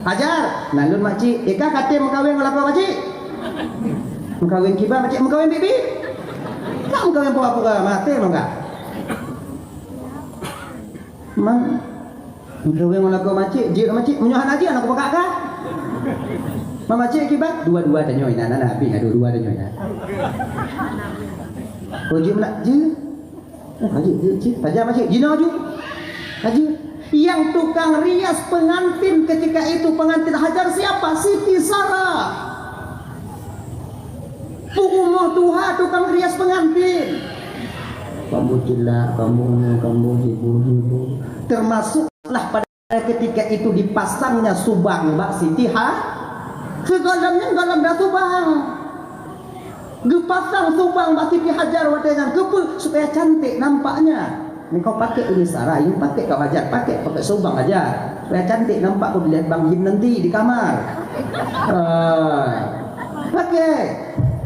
Ajar, nalun makcik. Eka kata mengkawin dengan apa makcik? Mengkawin kibar makcik, mengkawin bibi? Tak mengkawin pura-pura mati lo enggak? Mang, mengkawin dengan apa makcik? Jika makcik menyuhan aja anak buka kah? Mama makcik kibar? Dua-dua tanya ina, nabi dua-dua tanya ina. Wajib nak je. Haji je, saja makcik. Jina ju. Haji. Yang tukang rias pengantin ketika itu pengantin hajar siapa? Siti Sarah. Umur Tuhan tukang rias pengantin. Kamu jelak, kamu hibur. Termasuklah pada ketika itu dipasangnya subang Mbak Siti Segalamnya galam dah subang. Dipasang subang Mbak Siti Hajar wadangan kepu supaya cantik nampaknya. Kau pakai Umi Sarah, you pakai kau Hajar, pakai subang aja supaya cantik nampak kau dilihat Bang Jim nanti di kamar. Pakai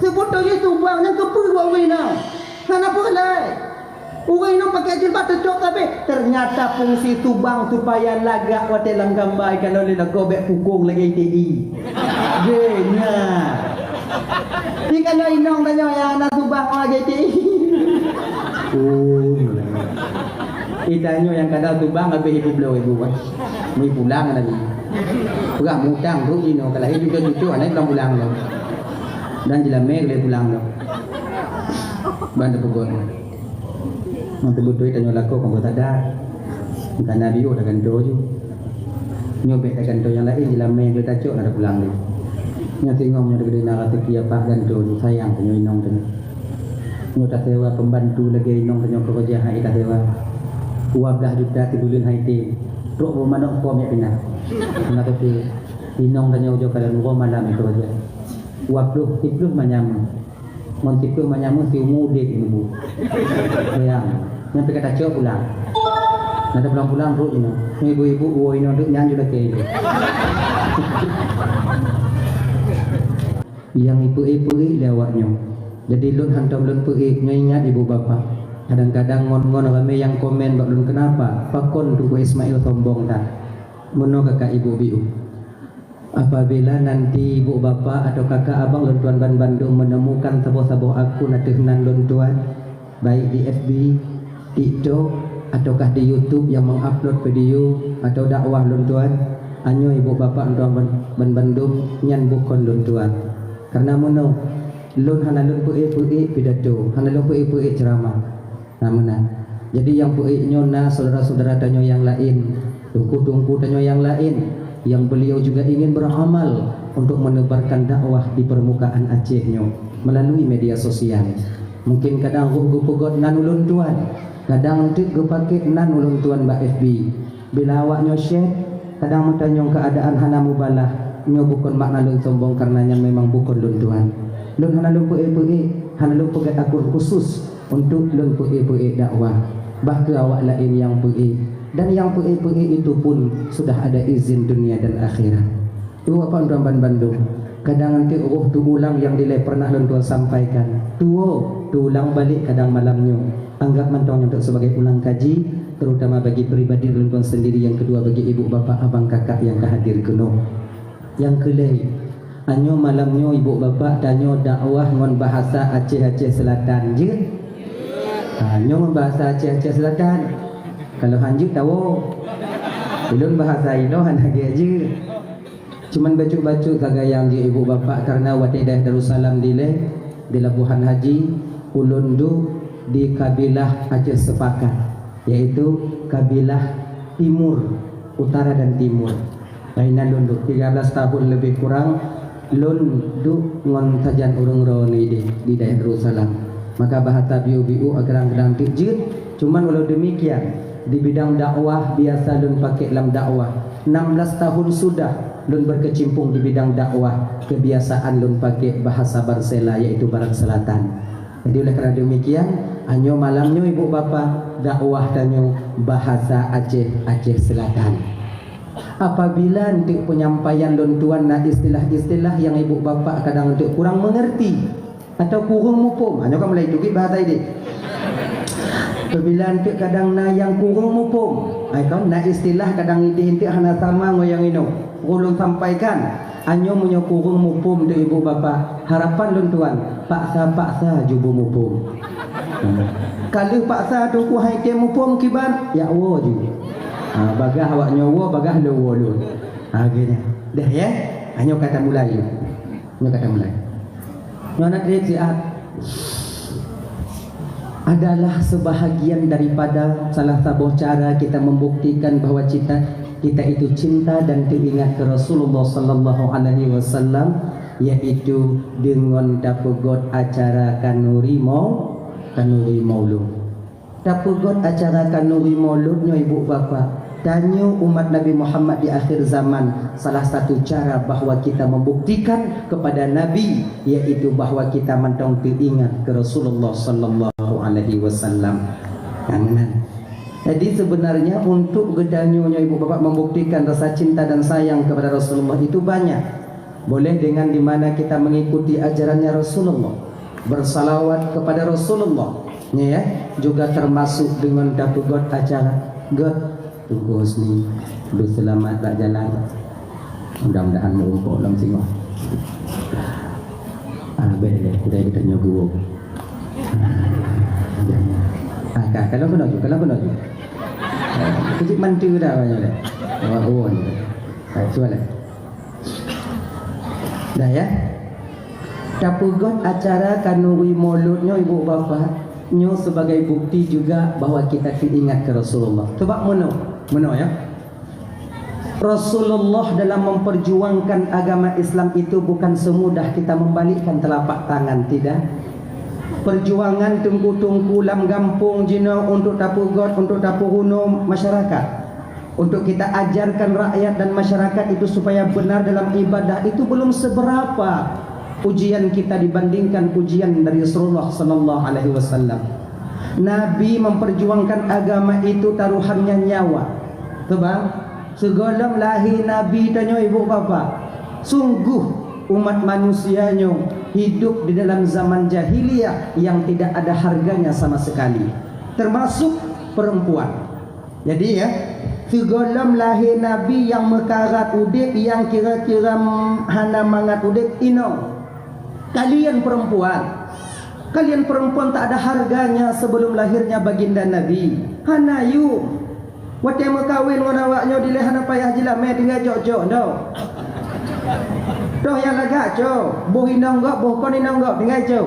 sebetulnya subang yang kepu uwi nang. Kenapa boleh? Uwi nang pakai jilbab tercok tapi ternyata fungsi subang supaya lagak watelang gambar kalau dia nak gobek pukung lagi TI. Genya. Ni kalau inong tanya yang anak subang lagi TI. Itanya yang kadang tubang habis ibu belum ibu kan. Mai pulang lagi. Pegang mutang tu ino kalau hidup kan itu anak belum pulang lo. Dan jelame boleh pulang lo. Bantu pegot. Nanti betul tanya laku kamu tak ada. Karena biu dah ganto je. Nyobek dah ganto yang lain jelame dia tak cok ada pulang dia. Nya tengok nya gede nak kata kia pak ganto sayang tanya inong tu. Nyo tak sewa pembantu lagi inong tanya kerja hai tak sewa. 12 juta tibulun Haiti. Rok bermanok pom ya pindah. Kenapa tu? Inong tanya ujo kalau nunggu malam itu aja. 20 manyam. Montiku manyam si umude ibu. Sayang. Nyampe kata cok pulang. Nanti pulang rok ini. Ibu-ibu wo inong tu nyanyi dah ke. Yang ibu-ibu lewatnya. Jadi lun hantam lun pergi ingat ibu bapa. Kadang-kadang ngon-ngon ramai yang komen bak lun kenapa pakon tu Ismail sombong tak mono kakak ibu biu. Apabila nanti ibu bapa atau kakak abang lun tuan ban Bandung menemukan sabuh-sabuh akun ataunan lun tuan baik di FB, TikTok ataukah di YouTube yang mengupload video atau dakwah lun tuan, anyo ibu bapa tuan ban Bandung nyan bukan lun tuan. Karena mono lun hana lun pu'i pidato, hana lun pu'i ceramah. Namanya. Jadi yang puik nyona saudara-saudara danyo yang lain, tungku danyo yang lain, yang beliau juga ingin beramal untuk menebarkan dakwah di permukaan Aceh-nyo melalui media sosial. Mungkin kadang gue pegot nan ulun tuan, kadang gue pakai nan ulun tuan mbak FB. Bila awak nyo share, kadang mentanyong keadaan hana mubalah, nyo bukan makna lun sombong karenanya memang bukan lun tuan. Lun hana lun puik, hana lun pegat akun khusus untuk lun pu'i dakwah. Bahkan awak lain yang pu'i, dan yang pu'i itu pun sudah ada izin dunia dan akhirat. Itu apa tuan Bandung? Kadang nanti tu ulang yang dilai pernah lun tuan sampaikan. Tu ulang balik kadang malamnya. Anggap mentong untuk sebagai ulang kaji, terutama bagi pribadi lun tuan sendiri. Yang kedua bagi ibu bapa abang kakak yang kehadir kuno. Yang kelai anyo malamnya ibu bapa danyo dakwah ngon bahasa Aceh Selatan je. Nyong bahasa Aceh Selatan. Kalau hanjuk tahu. Belum bahasa ino anak aja. Cuman baju-baju kagayang di ibu bapa karena watidah Darussalam dile di Labuhan Haji ulundu di kabilah Aceh Sepakat, yaitu kabilah Timur, Utara dan Timur. Lainan lundu 13 tahun lebih kurang lundu ngon tajan urung roni di daerah Darussalam. Maka bahasa biu-biu agarang-agarang tijit. Cuman walau demikian di bidang dakwah biasa lun pakai dalam dakwah 16 tahun sudah lun berkecimpung di bidang dakwah. Kebiasaan lun pakai bahasa Barsela yaitu Barat Selatan. Jadi oleh kerana demikian anyo malamnya ibu bapa dakwah danyo bahasa Aceh Selatan. Apabila untuk penyampaian lun tuan na istilah-istilah yang ibu bapa kadang untuk kurang mengerti atau kurang mupum, hanya kan mulai tukik bahasa ini. Apabila nanti kadang na yang kurang mupum, kau na istilah kadang inti hana sama ngoyang ino. ulun sampaikan anyo munyo kurung mupum de ibu bapa harapan lun tuan paksa jubu mupum. Kalau paksa tu ku hai ke mupum kiban ya wo ju. Bagah awak nyowo bagah lowo lu. Gini. Dah ya. Anyo kata mulai. Anyo kata mulai. Nona siat adalah sebahagian daripada salah satu cara kita membuktikan bahwa kita itu cinta dan teringat ke Rasulullah sallallahu alaihi wasallam, yaitu dengan dapegot acara kanuri maulud. Dapegot acara kanuri mauludnya ibu bapa. Tanya umat Nabi Muhammad di akhir zaman, salah satu cara bahawa kita membuktikan kepada Nabi, yaitu bahawa kita mentong teringat ke Rasulullah sallallahu alaihi wasallam. Kangenan. Jadi sebenarnya untuk gedanyunya ibu bapak membuktikan rasa cinta dan sayang kepada Rasulullah itu banyak. Boleh dengan di mana kita mengikuti ajarannya Rasulullah, bersalawat kepada Rasulullah, ya, juga termasuk dengan dapegot acara God tunggu Husni udah selamat tak jalan, mudah-mudahan merumpuk dalam singo. Boleh kita nyogu. Kalau punaju. Kecik mantu dah banyak dah. Oh ni. Soalan. Dah ya. Dapegot acara kanuri mauludnya ibu bapa nyo sebagai bukti juga bahawa kita teringat ke Rasulullah. Sebab Meno ya. Rasulullah dalam memperjuangkan agama Islam itu bukan semudah kita membalikkan telapak tangan, tidak. Perjuangan tungku-tungku lam gampung jina untuk tapugot, untuk tapuhunum masyarakat, untuk kita ajarkan rakyat dan masyarakat itu supaya benar dalam ibadah, itu belum seberapa ujian kita dibandingkan ujian dari Rasulullah sallallahu alaihi wasallam. Nabi memperjuangkan agama itu taruhannya nyawa. Sebab segala lahir Nabi tanya ibu bapa, sungguh umat manusianya hidup di dalam zaman jahiliyah yang tidak ada harganya sama sekali, termasuk perempuan. Jadi ya, segolam lahir Nabi yang mekarat udip, yang kira-kira hana mangat udip ino. Kalian perempuan tak ada harganya sebelum lahirnya baginda Nabi. Hana yu wate mekawin wana waknyo dile hana payah jila me tinggal jok-jok no. Doh yang lagak co, boh inang gak, boh kon inang gak, tinggal co.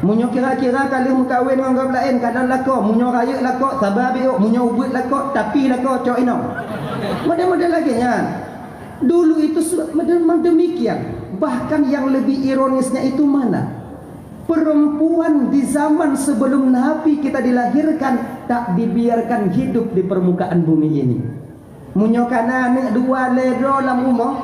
Munyo kira-kira kalau mengkawin dengan orang lain kadang lako, munyo raya lako, sabar biuk, munyo ubud lako, tapi lako co inang. Model-model lagi nya. Dulu itu model demikian. Bahkan yang lebih ironisnya itu mana? Perempuan di zaman sebelum Nabi kita dilahirkan tak dibiarkan hidup di permukaan bumi ini. Munyo kana nek dua ledro lam umah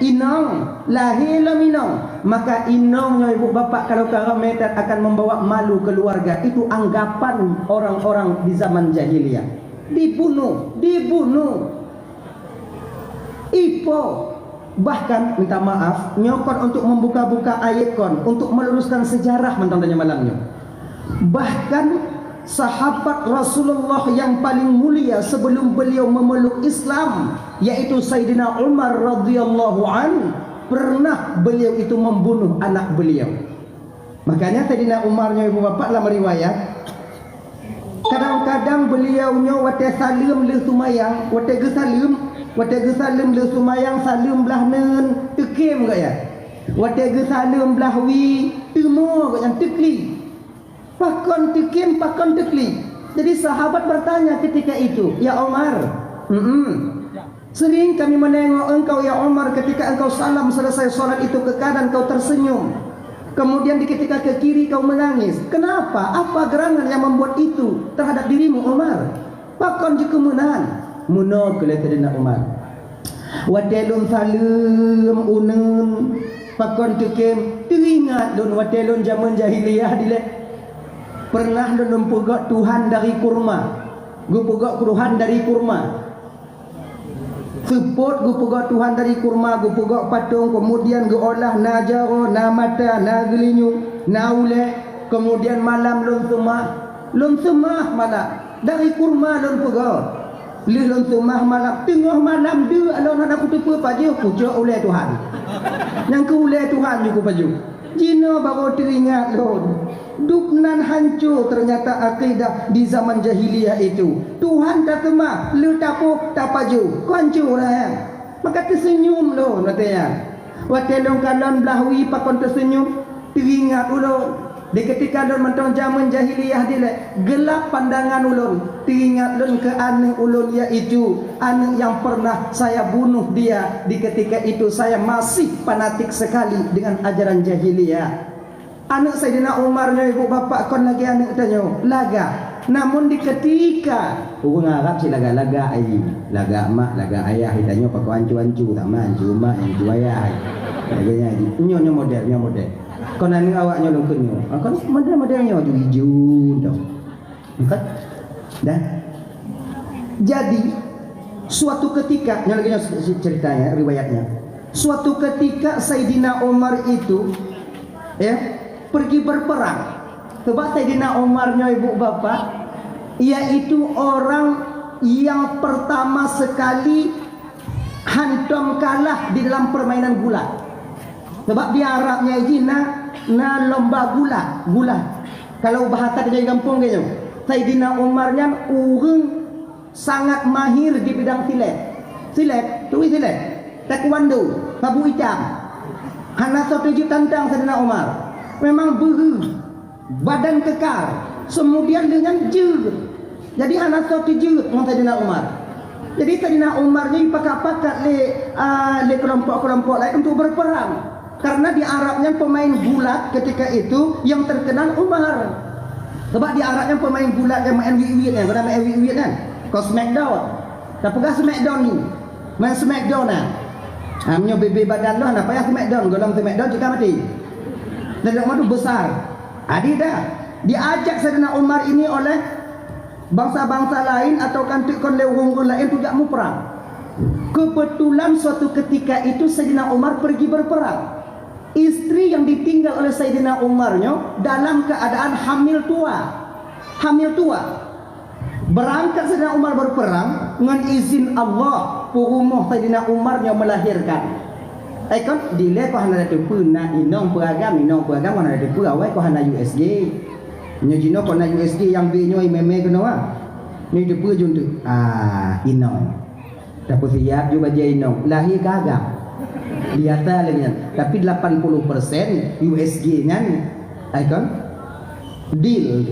inong lahir lam inong, maka inongnya ibu bapak kalau karameter akan membawa malu keluarga. Itu anggapan orang-orang di zaman jahiliyah. Dibunuh ipo, bahkan minta maaf nyokon untuk membuka-buka ayat kon untuk meluruskan sejarah mentontonnya malamnya. Bahkan sahabat Rasulullah yang paling mulia sebelum beliau memeluk Islam, yaitu Sayyidina Umar radhiyallahu an, pernah beliau itu membunuh anak beliau. Makanya Sayyidina Umarnya ibu bapak dalam riwayat, kadang-kadang beliaunya wate salim le sumayang, wate gesalim le sumayang salim belah nen tekim gak ya, wate gesalim belah wi temo gak yang tekli. Pakon tikim, pakon tekli. Jadi sahabat bertanya ketika itu, ya Umar, sering kami menengok engkau ya Umar ketika engkau salam selesai sholat itu ke kanan kau tersenyum, kemudian di ketika ke kiri kau menangis. Kenapa? Apa gerangan yang membuat itu terhadap dirimu Umar? Pakon jika muno kelihatan Umar. Wadelun salim unun, pakon tikim, teringat dun wadelun zaman jahiliyah dilek. Pernah dun pegak Tuhan dari kurma. Gue pegak Tuhan dari kurma. Sepot gue pegak Tuhan dari kurma, gue pegak patung, kemudian gue olah na jaro, na mata, na gelinyu, na ule, kemudian malam lun semah mana dari kurma lun pegak. Lelon tumah malam, tengah malam dia alon nak kutu paju pujuk oleh Tuhan. Yang ke oleh Tuhan juga paju. Jina baru teringat lon. Dupnan hancur ternyata akidah di zaman jahiliyah itu. Tuhan tak temah, lu tapo tak paju. Kau hancur lah ya. Maka tersenyum lon katanya. Waktu long kalon belahwi pakon tersenyum, teringat ulun. Di ketika ulun mentong zaman jahiliyah dia gelap pandangan ulun, teringat ulun ke anak ulun iaitu anak yang pernah saya bunuh dia. Di ketika itu saya masih fanatik sekali dengan ajaran jahiliyah. Anak Sayyidina Umarnya ibu bapak kon lagi anak tanya laga. Namun di ketika orang Arab si laga-laga ai, laga mak, laga ayah ditanya pak ancu-ancu tak mancu mak ancu ayah. Laganya ini nyonya model. Kon anak awaknya long kenyo. Kon model-modelnya hijau dah. Bukan? Dah. Jadi suatu ketika yang lagi ceritanya riwayatnya. Suatu ketika Sayyidina Umar itu pergi berperang. Sebab Sayyidina Umarnya ibu bapa, yaitu orang yang pertama sekali hantam kalah di dalam permainan gulat. Sebab di Arabnya ini na lomba gulat. Kalau bahasa dari kampung gitu, Sayyidina Umarnya orang sangat mahir di bidang silat, taekwondo, tabu hitam. Hana setuju tentang Sayyidina Umar. Memang badan kekar, kemudian dengan jurut. Jadi anak satu jurut dengan Sayyidina Umar. Jadi Sayyidina Umar ni pakat-pakat le kelompok-kelompok lain untuk berperang. Karena di Arabnya pemain gulat ketika itu yang terkenal Umar. Sebab di Arabnya pemain gulat yang main wiwit kan, kau main wiwit kan? Kau Smackdown. Tak pegah Smackdown ni. Main Smackdown kan. Hamnya bebe badan lo, nak payah Smackdown. Golong Smackdown juga mati. Dan rumah tu besar. Adi dah diajak Sayyidina Umar ini oleh bangsa-bangsa lain atau kantik-kon lewong lain tu tak mau perang. Kebetulan suatu ketika itu Sayyidina Umar pergi berperang. Istri yang ditinggal oleh Sayyidina Umarnya dalam keadaan hamil tua. Berangkat Sayyidina Umar berperang dengan izin Allah. Rumah Sayyidina Umarnya melahirkan. Kan dile ko hana de puna inong peragam ko hana de pura wai ko hana USG nyo jino ko na USG yang be nyo meme ko wa ni de pura jun tu inong tapi siap juga dia inong lahir kagak dia lagi tapi 80% USG nya kan deal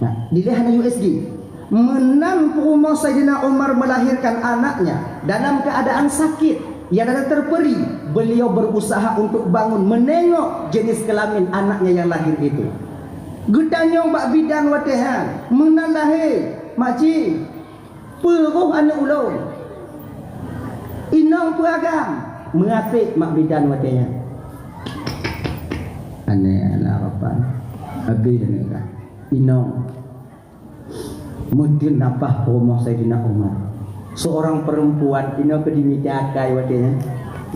nah dile hana USG menang rumah Sayyidina Umar melahirkan anaknya dalam keadaan sakit. Yang ada terperi, beliau berusaha untuk bangun menengok jenis kelamin anaknya yang lahir itu. Gedanyong bak bidan watehan, menalahe makcik, peruh anak ulun. Inong peragam, mengasik mak bidan watehan. Aneh anak apa? Habis dengar. Inong, mungkin napah rumah Sayyidina Umar. Seorang perempuan ini kedimidakai wadanya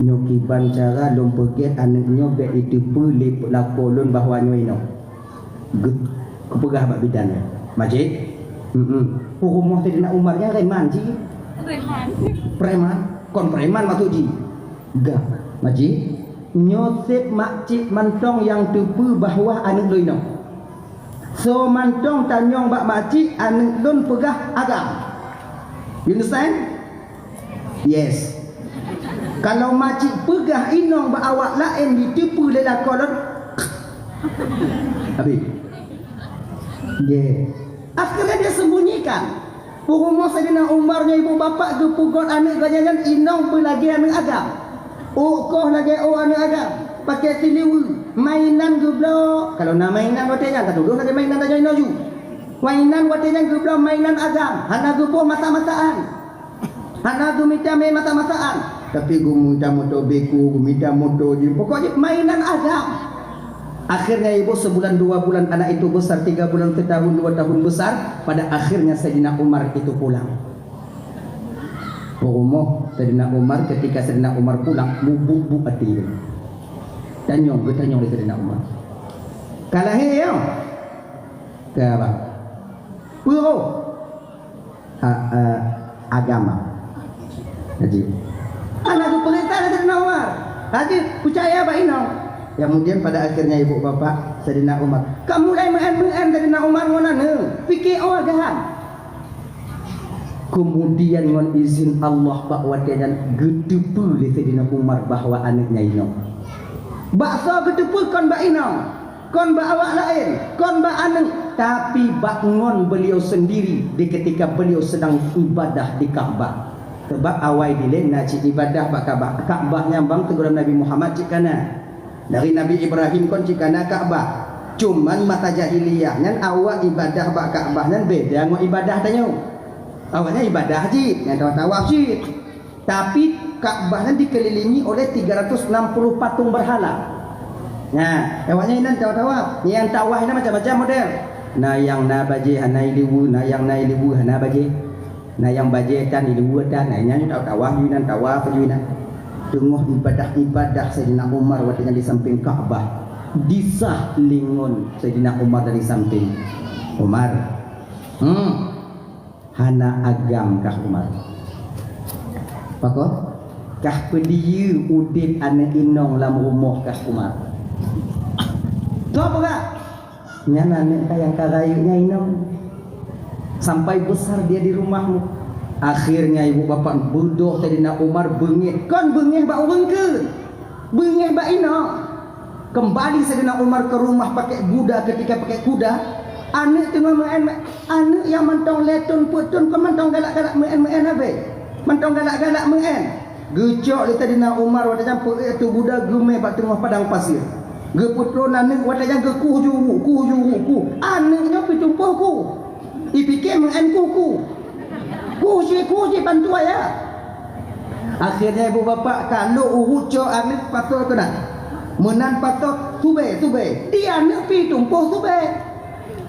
nyokiban cara lompoket anaknya be itu pelip lakolon bahwa nyoino kepegah bak bidan majid rumah Sayyidina Umarnya preman ji preman kon preman maksud ji gak majid nyosep makcik mantong yang tepu bahwa anak loino so mantong tanyong bak makcik anak lon pegah agam. You understand? Yes. Kalau makcik pegah inong awak lain ditipu lela kolon. Habis. Yeah. Akhirnya dia sembunyikan. Rumah Sayyidina Umarnya ibu bapak tu pukul anak ganyan inong pun lagi anak agam. Koh lagi anak agam. Pakai tiliwi. Mainan geblok. Kalau nak mainan katanya tak dulu lagi mainan aja inoju. Mainan watenya gublo mainan agam, hana gupo mata-mataan. Hana gumita main mata-mataan. Tapi gumita moto beku, gumita moto di pokoknya mainan agam. Akhirnya ibu sebulan 2 bulan anak itu besar, 3 bulan setahun 2 tahun besar. Pada akhirnya Sayyidina Umar itu pulang. Rumah Sayyidina Umar ketika Sayyidina Umar pulang bubuk hati. Tanyong oleh Sayyidina Umar. Kalah yo. Ke apa? Puro. agama. Haji. Anak tu perintah Sayyidina Umar. Haji percaya apa ini? Kemudian pada akhirnya ibu bapa Sayyidina Umar, kamu mulai main-main Sayyidina Umar mana fikir awak gahan. Kemudian dengan izin Allah bahwa dia gedepu oleh Sayyidina Umar bahwa anaknya ini. Bakso gedepu kon bak ini, kon bak awak lain, kon bak anak. Tapi bangun beliau sendiri di ketika beliau sedang ibadah di Kaabah. Sebab awal dilin nak ibadah bak Kaabah. Kaabahnya bang teguran Nabi Muhammad cikana. Dari Nabi Ibrahim kon cikana Kaabah. Cuman mata jahiliyahnya awak ibadah bak Kaabahnya beda dengan ibadah tanya. Awalnya ibadah haji, yang tawaf haji. Tapi Ka'bahnya dikelilingi oleh 360 patung berhala. Nah, awalnya ini tawaf. Yang tawaf ini macam-macam model. Nah yang na baje hana iliwu, nah yang na iliwu hana baje. Nah yang baje tan iliwu tan, nah yang tawaf yunan tawaf yunan. Tengok ibadah-ibadah Sayyidina Umar waktunya di samping Ka'bah. Disah lingun Sayyidina Umar dari samping Umar. Hana agam kah Umar. Pakok kah pediu udip anak inong lam rumah kah Umar. Tu apa kah? Nyana nek yang karayunya inong sampai besar dia di rumahmu. Akhirnya ibu bapak bodoh Sayyidina Umar bengih. Kon bengih bak urang ke? Bengih bak inong. Kembali Sayyidina Umar ke rumah pakai kuda ketika pakai kuda. Anak tengah main, anak yang mentong letun putun, kau mentong galak-galak main habis, mentong galak-galak main. Gecok li Sayyidina Umar waktu campur itu budak gemeh pak tengah padang pasir. Geputron anak waktu yang kuh juru. Anaknya pitumpuh ku. Dipikir main ku. Ku si bantu ayah. Akhirnya ibu bapak kalau uhuco anak patut tu nak. Menan patut tube. Dia anak pitumpuh tube.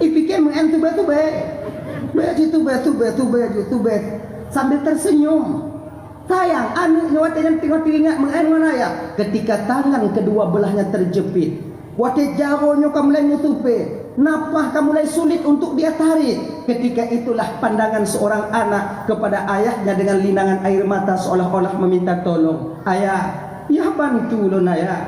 Ipikir main tube. Sambil tersenyum. Sayang, anaknya waktu yang tengok teringat main mana ya? Ketika tangan kedua belahnya terjepit. Waktu jaronya kamu mulai mutupe. Napah kamu mulai sulit untuk dia tarik. Ketika itulah pandangan seorang anak kepada ayahnya dengan linangan air mata seolah-olah meminta tolong. Ayah, ya bantu lon ayah.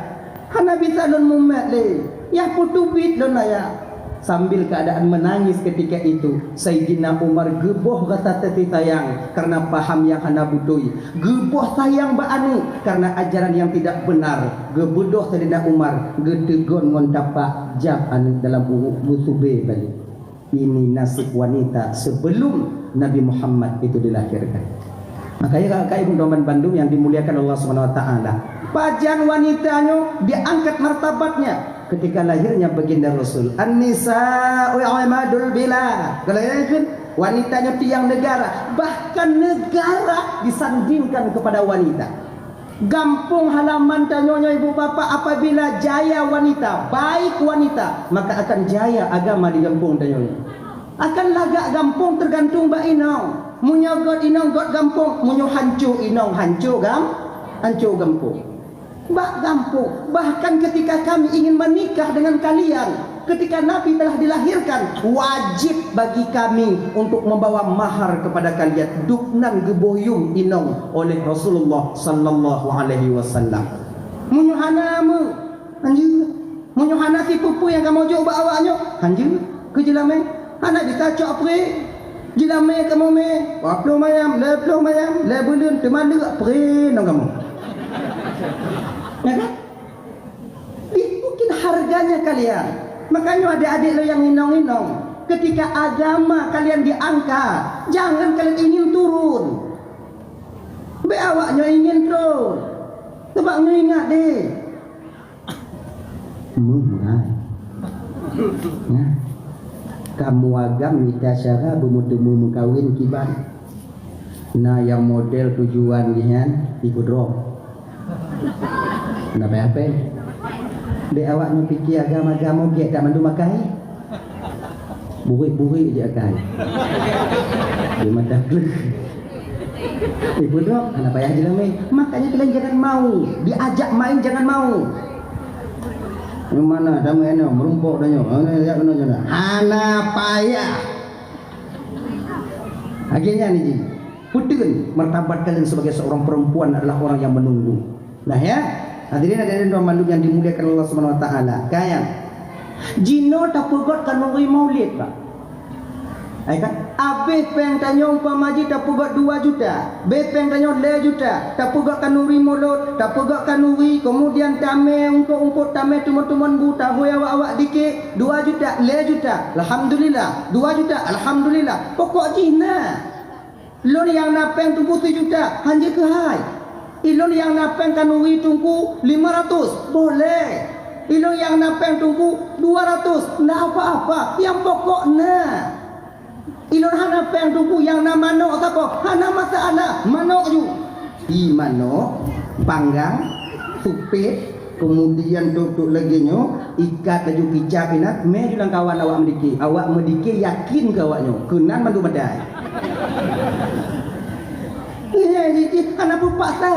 Hana bisa lon mumet le. Ya putubit lon ayah. Sambil keadaan menangis ketika itu, Sayyidina Umar geboh rasa kasih sayang karena paham yang hana butui. Geboh sayang ba'ani karena ajaran yang tidak benar. Gebodoh Sayyidina Umar getegon ngontapak jab anu dalam musube balik. Ini nasib wanita sebelum Nabi Muhammad itu dilahirkan. Makanya kakak ibu Doman Bandung yang dimuliakan Allah Subhanahu Wa Taala, pajan wanitanya diangkat martabatnya. Ketika lahirnya baginda Rasul, An-Nisa'u Imadul Bilad. Kalau kan wanitanya tiang negara, bahkan negara disandingkan kepada wanita. Gampung halaman tanyonya ibu bapa, apabila jaya wanita, baik wanita, maka akan jaya agama di gampung tanyonya. Akan lagak gampung tergantung ba inong. Munyo god inong god gampung, munyo hancu inong hancu hancur gampung. Bak gampung. Bahkan ketika kami ingin menikah dengan kalian, ketika Nabi telah dilahirkan, wajib bagi kami untuk membawa mahar kepada kalian. Duknan geboyung inong oleh Rasulullah sallallahu alaihi wasallam. Munyuhana mu anjir. Munyuhana si pupu yang kamu coba awaknya anjir ke jelame anak ditacok pre jelame kamu me waplo mayam le bulun teman dekat pre nang kamu. Ya kan? Mungkin harganya kalian. Makanya adik-adik lo yang inong-inong, ketika agama kalian diangkat, jangan kalian ingin turun. Be awaknya ingin turun. Sebab ingat deh. Mulai. Ya. Kamu agam kita syara bumudemu mengkawin kiban. Nah yang model tujuan lihan ikut roh. Kenapa apa? Dek awaknya fikir agama-agama gek tak mandu makai. Burik-burik je akai. Dia madah klek. Ibu dok, kenapa payah je lah makanya kalian jangan mau. Diajak main jangan mau. Yang mana dah main ni merumpuk dah nyo. Lihat kena je dah. Hana payah. Akhirnya ni ji. Putun martabat kalian sebagai seorang perempuan adalah orang yang menunggu. Nah ya, hadirin makhluk yang dimuliakan Allah Subhanahu wa taala. Kayak jino tak pegot kan nuri maulid, Pak. Ai kan abe peng tanya umpama ji tak pegot 2 juta, be peng tanya 2 juta, tak pegot kan nuri mulut, tak pegot kan nuri, kemudian tame untuk tame tuman-tuman buta hui awak dikit 2 juta, 2 juta. Alhamdulillah, 2 juta, alhamdulillah. Pokok jina. Lon yang napeng tunggu 7 juta, hanya ke hai. Ilon yang napeng kan nuri tunggu 500, boleh. Ilon yang napeng tunggu 200, ndak apa-apa. Yang pokoknya ilon hana peng tunggu yang nama manok apa? Hana masalah manok ju. I manok panggang supit kemudian tutup lagi nyo ikat laju kicap inat me julang kawan awak mediki yakin ke awaknya kenan mandu badai. Iya jadi hana pupaksa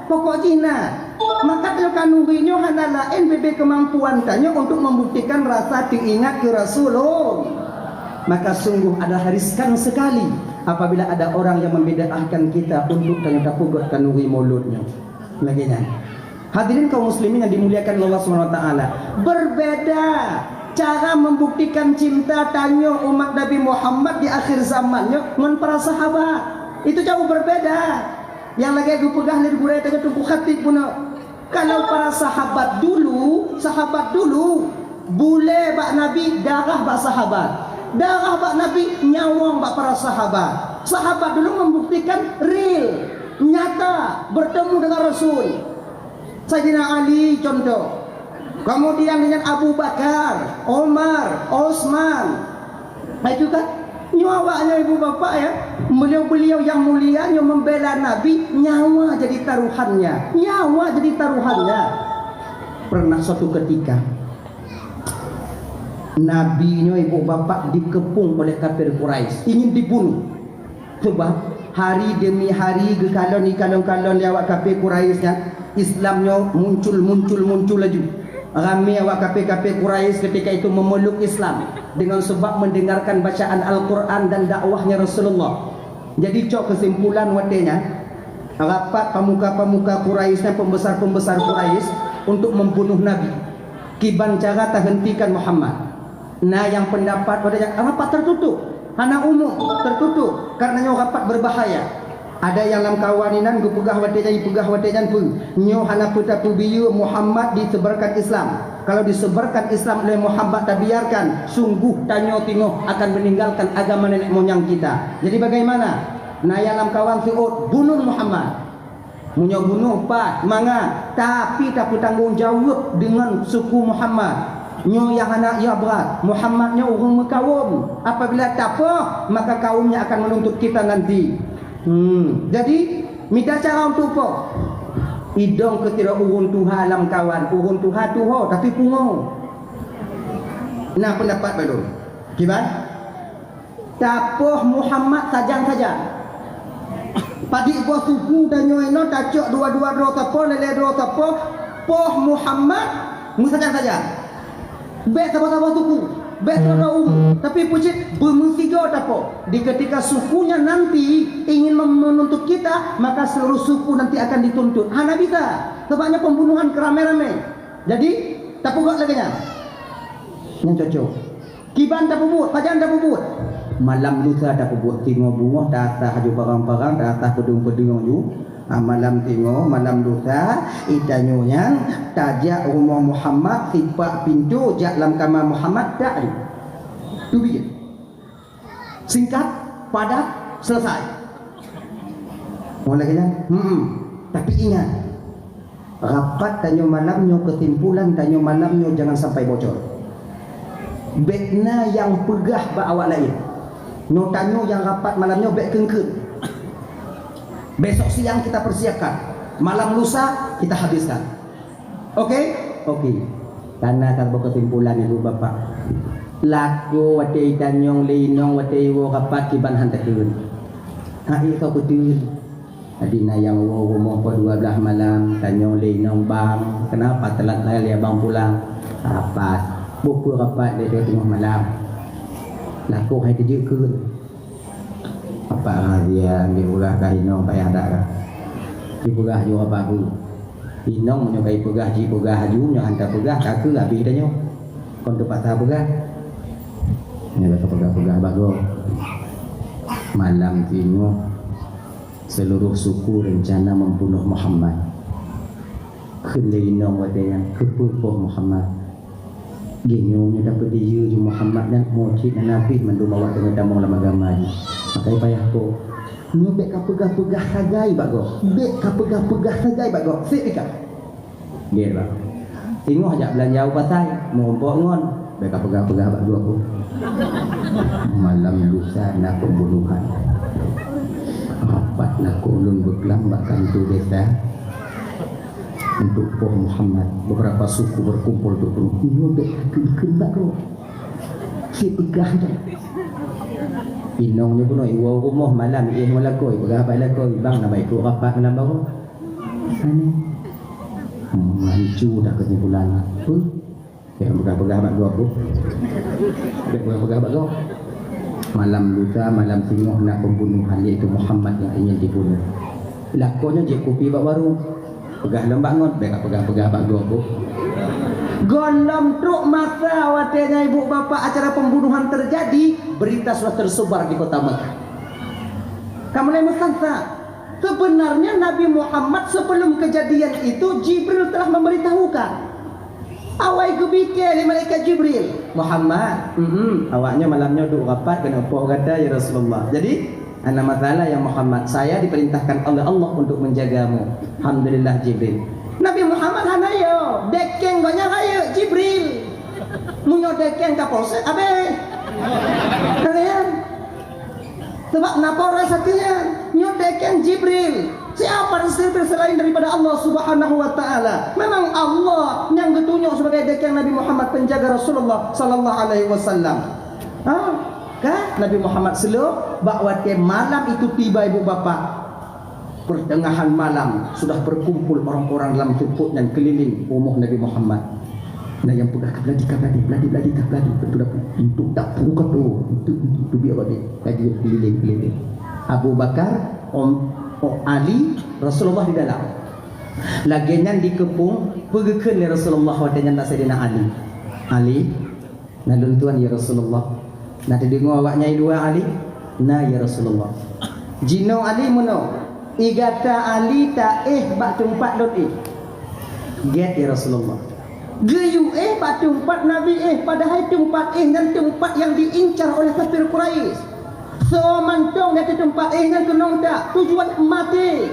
pokok Cina. Maka kanurinya hana lain bebe kemampuan tanya untuk membuktikan rasa diingat ke Rasulullah. Maka sungguh adalah riskan sekali apabila ada orang yang membedakan kita untuk tanya pugot kanuri mulutnya. Lagi kan? Hadirin kaum muslimin yang dimuliakan Allah Subhanahu wa taala. Berbeda cara membuktikan cinta tanya umat Nabi Muhammad di akhir zamannya dengan para sahabat. Itu jauh berbeda. Yang lagi aku pegah lir gurai tanya tumpu hati pun. Kalau para sahabat dulu boleh bak Nabi darah bak sahabat. Darah bak Nabi, nyawang bak para sahabat. Sahabat dulu membuktikan real, nyata, bertemu dengan Rasul. Sayyidina Ali contoh. Kemudian dengan Abu Bakar, Omar, Osman. Nah itu kan nyawanya ibu bapak ya. Beliau-beliau yang mulia yang membela Nabi, nyawa jadi taruhannya. Nyawa jadi taruhannya. Pernah suatu ketika nabinya ibu bapak dikepung oleh kafir Quraisy, ingin dibunuh. Sebab hari demi hari kalon awak kafir Quraisy kan Islamnya muncul lagi. Ramai awak kafir Quraisy ketika itu memeluk Islam dengan sebab mendengarkan bacaan Al-Quran dan dakwahnya Rasulullah. Jadi cok kesimpulan watenya rapat pemuka-pemuka Quraisy dan pembesar-pembesar Quraisy untuk membunuh Nabi. Kiban cara tak hentikan Muhammad. Nah yang pendapat pada rapat tertutup, hana umum tertutup, karenanya rapat berbahaya. Ada yang dalam kawaninan gu pegah watejan pun nyo hana puta pubiyu Muhammad disebarkan Islam. Kalau disebarkan Islam oleh Muhammad tak biarkan, sungguh tanyo tingoh akan meninggalkan agama nenek moyang kita. Jadi bagaimana? Nah yang dalam kawan siut bunuh Muhammad. Munyo bunuh pak manga, tapi tak bertanggung jawab dengan suku Muhammad. Nyo yang anak ya berat, Muhammadnya orang mekawum. Apabila tak apa, maka kaumnya akan menuntut kita nanti. Jadi minta cara untuk apa? Idong ketira urun Tuhan alam kawan, urun Tuhan tuho tapi pungo. Nah pendapat baru. Gimana? Tapoh Muhammad sajang saja. Padi buah suku dan nyoeno tacok dua-dua do tapo lele do tapo poh Muhammad musajang saja. Bet apa-apa suku, bet tapi pucit bermusiga tapo. Di ketika sukunya nanti ingin menuntut kita, maka seluruh suku nanti akan dituntut. Hana bisa, sebabnya pembunuhan kerame-rame. Jadi tak pugot lagi nya. Yang cocok. Kiban tak pubut, pajan tak pubut. Malam lusa tak pubut, tingo bunga, tak atas haju barang-barang, tak atas pedung-pedung ju. Malam tingo, malam lusa, itanyo yang tajak rumah Muhammad, sifat pintu, jak dalam kamar Muhammad, tak ada. Itu bija. Singkat, padat, selesai. Mau lagi kan? Tapi ingat, rapat tanyo malamnya, kesimpulan tanyo malamnya jangan sampai bocor. Bekna yang pegah ba awak lain. No tanyo yang rapat malamnya bek kengkut. Besok siang kita persiapkan, malam lusa kita habiskan. Oke? Oke. Karena kalau kesimpulan ibu bapak, laku wate tanyong linong wate wo rapat kiban hantakun. Hai kau betul. Adina yang wo rumah po 12 malam tanyong linong bang, kenapa telat lah dia bang pulang? Rapat. Buku rapat dia tengah malam. Laku hai tujuh kun. apa dia dibugah kah inong payah dak kah dibugah juga bagu inong menyobai pegah ji pegah ju nyo hantar pegah kaki habis dah nyo kon tempat ta pegah ni dah pegah bago malam tino seluruh suku rencana membunuh Muhammad kelinong wadanya kepupuh Muhammad genyongnya dapat dia ju Muhammad dan mujid dan Nabi mandu mawat dengan damong lama agama ni makai payah ko ni bek ka pegah-pegah sagai bago bek ka pegah-pegah sagai bago sik ikak dia bang tengok ajak belanja pasai ngompok ngon bek ka pegah-pegah bago aku malam lusa nak pembunuhan rapat nak ulun beklam bahkan tu desa untuk Poh Muhammad beberapa suku berkumpul untuk ini bek kena tu sik pegah dah Inong ni pun iwa rumah malam ia melakoi berapa lakoi bang nama ikut rapat malam baru sana hancur dah kesimpulan tu yang pegang-pegang mak gua aku pegang-pegang mak gua malam lusa malam tengok nak pembunuhan iaitu Muhammad yang ingin dibunuh lakonnya je kopi bak baru pegang lembak ngot pegang-pegang mak gua aku Gondom truk masa watenya ibu bapa acara pembunuhan terjadi, berita sudah tersebar di kota Mekah. Kamu mulai mengkata, sebenarnya Nabi Muhammad sebelum kejadian itu Jibril telah memberitahukan. Awai kebikir malaikat Jibril, Muhammad, awaknya malamnya duk rapat kena apa kata ya Rasulullah. Jadi ana masalah yang Muhammad, saya diperintahkan oleh Allah untuk menjagamu. Alhamdulillah Jibril. Nabi Muhammad hanayo dekeng banyak raya Jibril munyo dekeng kapolsek abe kalian sebab napora satunya nyo dekeng Jibril siapa Jibril selain daripada Allah Subhanahu wa taala memang Allah yang ditunjuk sebagai dekeng Nabi Muhammad penjaga Rasulullah sallallahu alaihi wasallam kan Nabi Muhammad selo bakwate malam itu tiba ibu bapa pertengahan malam sudah berkumpul orang-orang dalam tumpuk dan keliling rumah Nabi Muhammad. Nah yang pegang beladi untuk tak buka tu biar bagi keliling. Abu Bakar, Ali, Rasulullah di dalam. Laginya dikepung pergikan oleh Rasulullah wadanya nak Sayyidina Ali. Ali, nalun tuan ya Rasulullah. Nak dengar awaknya dua Ali. Nah ya Rasulullah. Jino Ali mono. Igata Ali ta bak tempat dot get ya Rasulullah geyu bak tempat Nabi padahal tempat dan tempat yang diincar oleh kafir Quraisy so mantong dari tempat yang kenong tak tujuan mati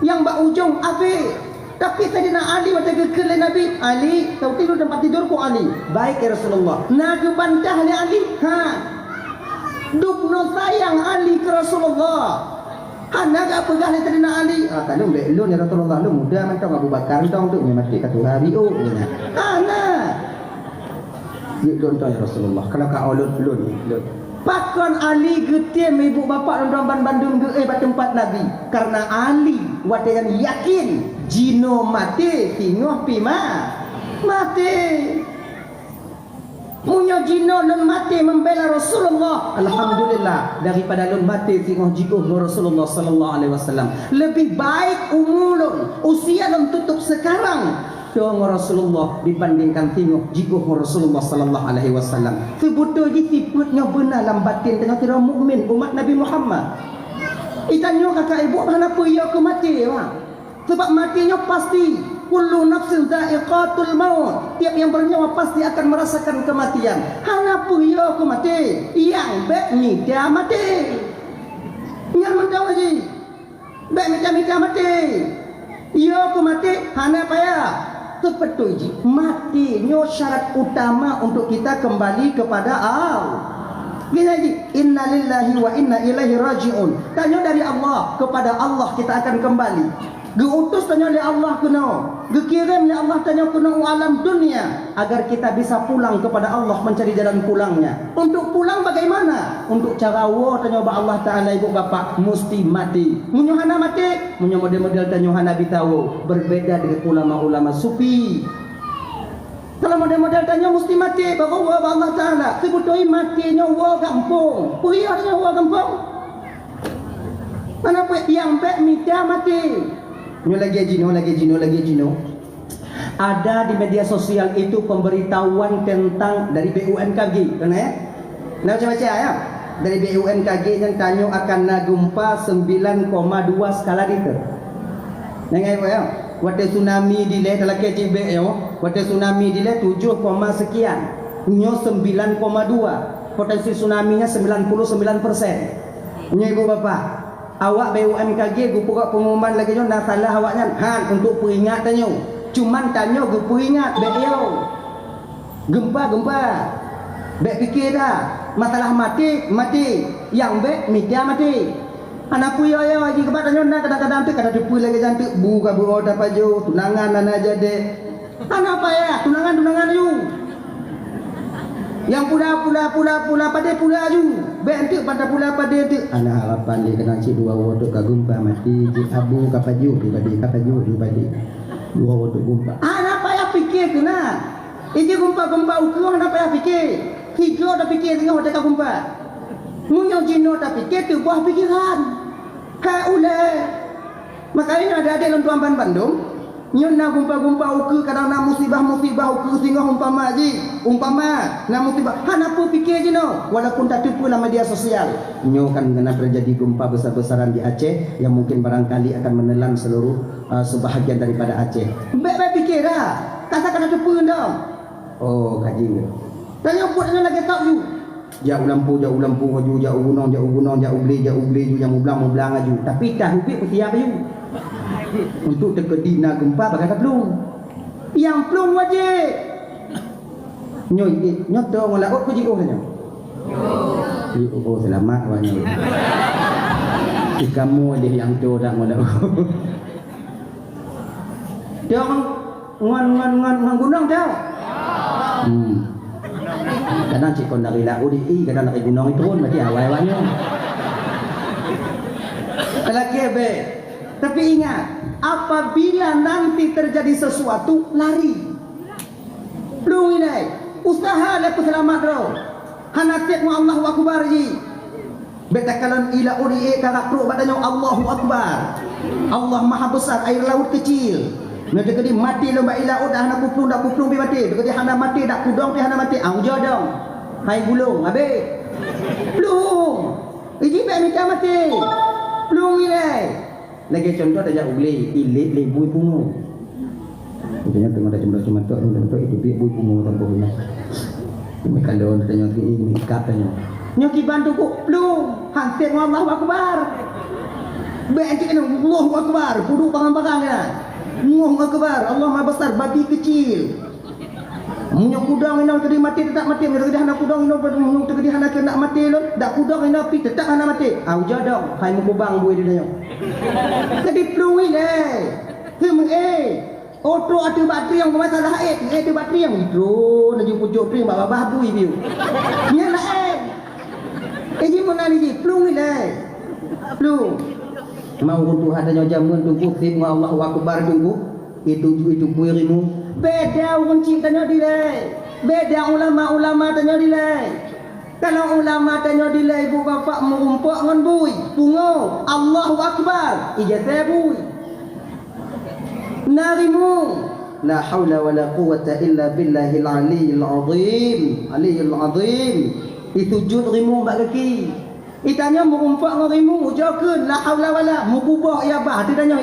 yang bak ujung api tapi Sayyidina Ali waktu ke Nabi Ali kau tidur tempat tidurku Ali baik ya Rasulullah nak bantah ni Ali dukno sayang Ali ke Rasulullah anak gak pegang Sayyidina Ali kalau lu ya Rasulullah lu muda macam Abu Bakar dong tu mati katu hari anak yuk contoh ya Rasulullah kalau kau ulun pakon Ali getem ibu bapa dan Bandung ke tempat Nabi karena Ali wadayan yakin jino mati tingoh pima mati punya jino lun mati membela Rasulullah. Alhamdulillah daripada lun mati tengok jikuh Rasulullah sallallahu alaihi wasallam. Lebih baik umulun usia lun tutup sekarang tengok Rasulullah dibandingkan tengok jikuh Rasulullah sallallahu alaihi wasallam. Sebutul disiputnya benar dalam batin tengok kira mukmin umat Nabi Muhammad. Itanyo kakak ibu kenapa ia ke mati sebab matinya pasti. Kullu nafsin dha'iqatul maut. Tiap yang bernyawa pasti akan merasakan kematian. Hanapu ya aku mati. Yang bek ni dia mati. Yang mentau lagi. Bek ni dia mati. Ya aku mati. Hanapa ya? Seperti ji. Matinya syarat utama untuk kita kembali kepada Allah. Gini lagi. Inna lillahi wa inna ilaihi raji'un. Tanya dari Allah kepada Allah kita akan kembali. Geutus tanya oleh Allah kena, gekirim oleh Allah tanya kena alam dunia agar kita bisa pulang kepada Allah mencari jalan pulangnya. Untuk pulang bagaimana? Untuk cara tanya Allah Taala ibu bapa mesti mati. Munyohana mati, munyo model-model tanya Nabi tahu berbeda dengan ulama-ulama sufi. Kalau model-model tanya mesti mati, bahawa Allah Taala sebutoi matinya wa gampung. Puyahnya wa gampung. Mana pun yang baik minta mati. Nyo lagi Jino. Ada di media sosial itu pemberitahuan tentang dari BUMKG, kan ya? Nah baca ya. Dari BUMKG yang tanya akan gempa 9,2 skala Richter. Nengai ya. Waktu tsunami delay dalam KJB ya. Waktu tsunami delay 7, sekian. Nyo 9,2. Potensi tsunami-nya 99%. Nyo ibu bapak, awak BUMKG buka pengumuman lagi nyo nak salah awaknya han untuk peringat tanya. Cuman tanya gue peringat bek yo. Gempa. Bek fikir dah. Masalah mati. Yang bek mikir mati. Anak puyo yo lagi kebat tanya nak kadang-kadang tu kada depu lagi cantik buka oda paju tunangan ana aja deh. Anak apa ya? Tunangan you. Yang pula pada pula ju. Bentuk pada pula pada tu. Anak harapan dia kena cik dua waktu kagumpa mati cik abu kapaju di badi. Dua waktu gumpa. Anak payah fikir kena. Ini gumpa ukur anak payah fikir. Tiga dah fikir tengok hotel gumpa. Munyo jino dah fikir tu buah pikiran. Kai ulai. Makanya ada dalam tuan Bandung. Nyon na gumpa ukur kadang na musibah ukur sehingga umpama na musibah hanapu fikir jino walaupun tak tipu dalam media sosial. Nyo kan kena terjadi gempa besar-besaran di Aceh yang mungkin barangkali akan menelan seluruh sebahagian daripada Aceh. Baik fikir dah. Kata tipu dong. Oh kaji ni. Tanya buat lagi tak you. Jauh lampu jauh gunung jauh ubli ju yang mublang aju. Tapi dah hubik peti apa you? Untuk terkedina gempa bagaimana pelung? Yang pelung wajib. Nyot dong laut puji oh tanya. Oh selamat wanya. Si kamu dia yang tu dah ngono. Dia ngan gunung dah. Kadang cik kon dari laut di kadang dari gunung itu pun mesti awal-awalnya. Lagi be. Tapi ingat, apabila nanti terjadi sesuatu, lari. Belum ini, usaha lepas selamat roh. Hanatik mu Allahu Akbar ji. Beta kalon ila uri karak pro badannya Allahu Akbar. Allah Maha Besar, air laut kecil. Nanti kedi mati lomba ila dah hana kuplung pi mati. Kedi hana mati dak kudong pi hana mati. Au jodong. Hai gulung, abe. Belum. Iji be minta mati. Belum ini. Lagi contoh ada ugli, ilit, lebui pungu. Katanya tengah ada cuma tu itu dia bui pungu tampohnya. Mereka lawan tanya ini katanya. Nyoki bantu ku belum. Hantir Allahu Akbar. Bencik ni Allahu Akbar, kudu bangang-bangangnya. Allahu Akbar, Allah Maha Besar, babi kecil. Munyo kudang ina tadi mati tetap mati, tadi hana kudang ina tadi hana kena mati lon, dak kudang ina pi tetap hana mati. Au jadong, hai mu kubang bui dia. Jadi pelui deh. Hem auto ada bateri yang masalah ada bateri yang drone lagi pucuk pring babah bui biu. Nya lah ji mana ni pelui deh. Pelu. Mau Tuhan tanya jamun tunggu sip Allahu Akbar tunggu. Itu puirimu. Beda orang tanya dilai. Beda ulama tanya dilai. Kalau ulama tanya dilai ibu bapak merumpak dengan bui. Pungo. Allahu Akbar. Ijazah bui. Narimu. La hawla wa la quwata illa billahil aliyyil azim. Itu jud rimu mbak laki. Itanya merumpak dengan rimu. Jauhkan. La hawla wa la. Mukubah ya bah. Dia tanya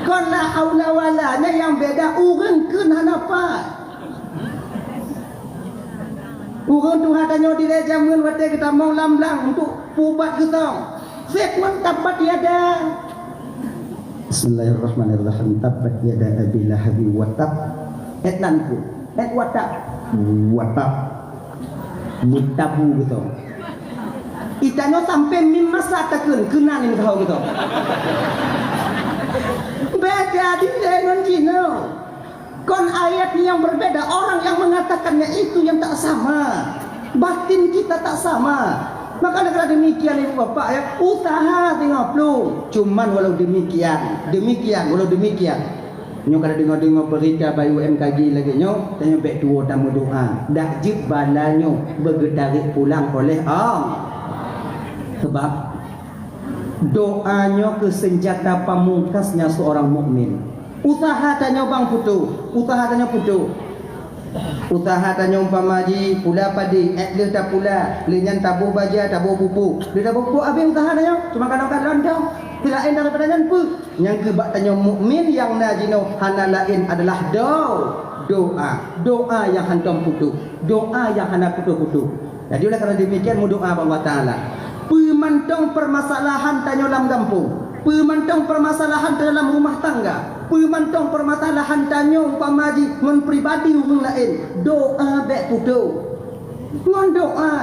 kon la haula wala nya yang beda urang keun hanapa urang Tuhan tanya di jamun wate kita mau lamblang untuk pubat kita sekwan tabat yada. Bismillahirrahmanirrahim. Tabat yada abi lahab wa tab etnanku et watab mutabu gitu. Itanya sampai mimasa takeun keunan ini tahu gitu. Beda di dengan Cina. Kon ayat yang berbeda. Orang yang mengatakannya itu yang tak sama. Batin kita tak sama. Maka dengan demikian ibu bapak ya, usaha tengok pelung. Cuman walau demikian nyo kada dengar berita bayu MKG lagi nyo tanya baik dua tamu doa. Dak jip balanyo bergetarik pulang oleh sebab Doanya ke senjata pamungkasnya seorang mukmin. Usaha tanya bang putu, usaha tanya putu. Usaha tanya umpama ji pula padi, le tak pula, le nyan tabu baja, tabu pupu. Le tabu pupu habis usaha tanya, cuma kadang-kadang dah. Selain daripada nyan pu. Yang kebak tanya mukmin yang najino hana lain adalah doa yang hantam putu, doa yang hana putu-putu. Jadi oleh kerana demikian mu doa Allah Taala. Pemantang permasalahan tanya dalam kampung, pemantang permasalahan dalam rumah tangga, pemantang permasalahan tanya umpama ji ngon pribadi orang lain, doa baik putu. Ngon doa.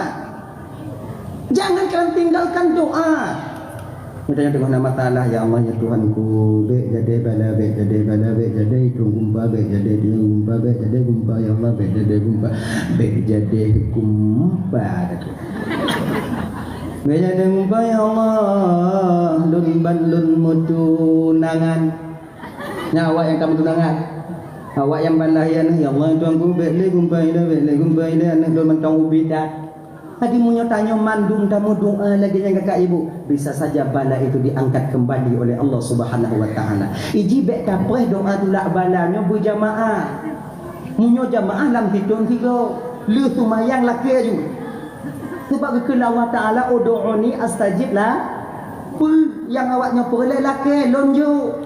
Jangan kalian tinggalkan doa. Mudahnya dengan nama Ta'ala, ya Allah ya Tuhanku, baik jadi bala baik jadi gumpa baik jadi gumpa baik jadi gumpa ya Allah baik jadi gumpa baik jadi gumpa baik jadi gumpa ya Allah lun ban lun mutunangan nyawa yang kamu tunangan awak yang balahian ya Allah Tuhanku baik le gumpa ile anak lun mentong ubidat. Tadi munyo tanya mandung tamu doa lagi yang kakak ibu. Bisa saja bala itu diangkat kembali oleh Allah Subhanahu wa taala. Iji bek kapreh doa tu lak balanya berjamaah. Munyo jamaah lam hitun tiga. Lu sumayang laki aju. Sebab kena Allah taala udu'uni astajib lah. Pul yang awaknya perle laki lonjo.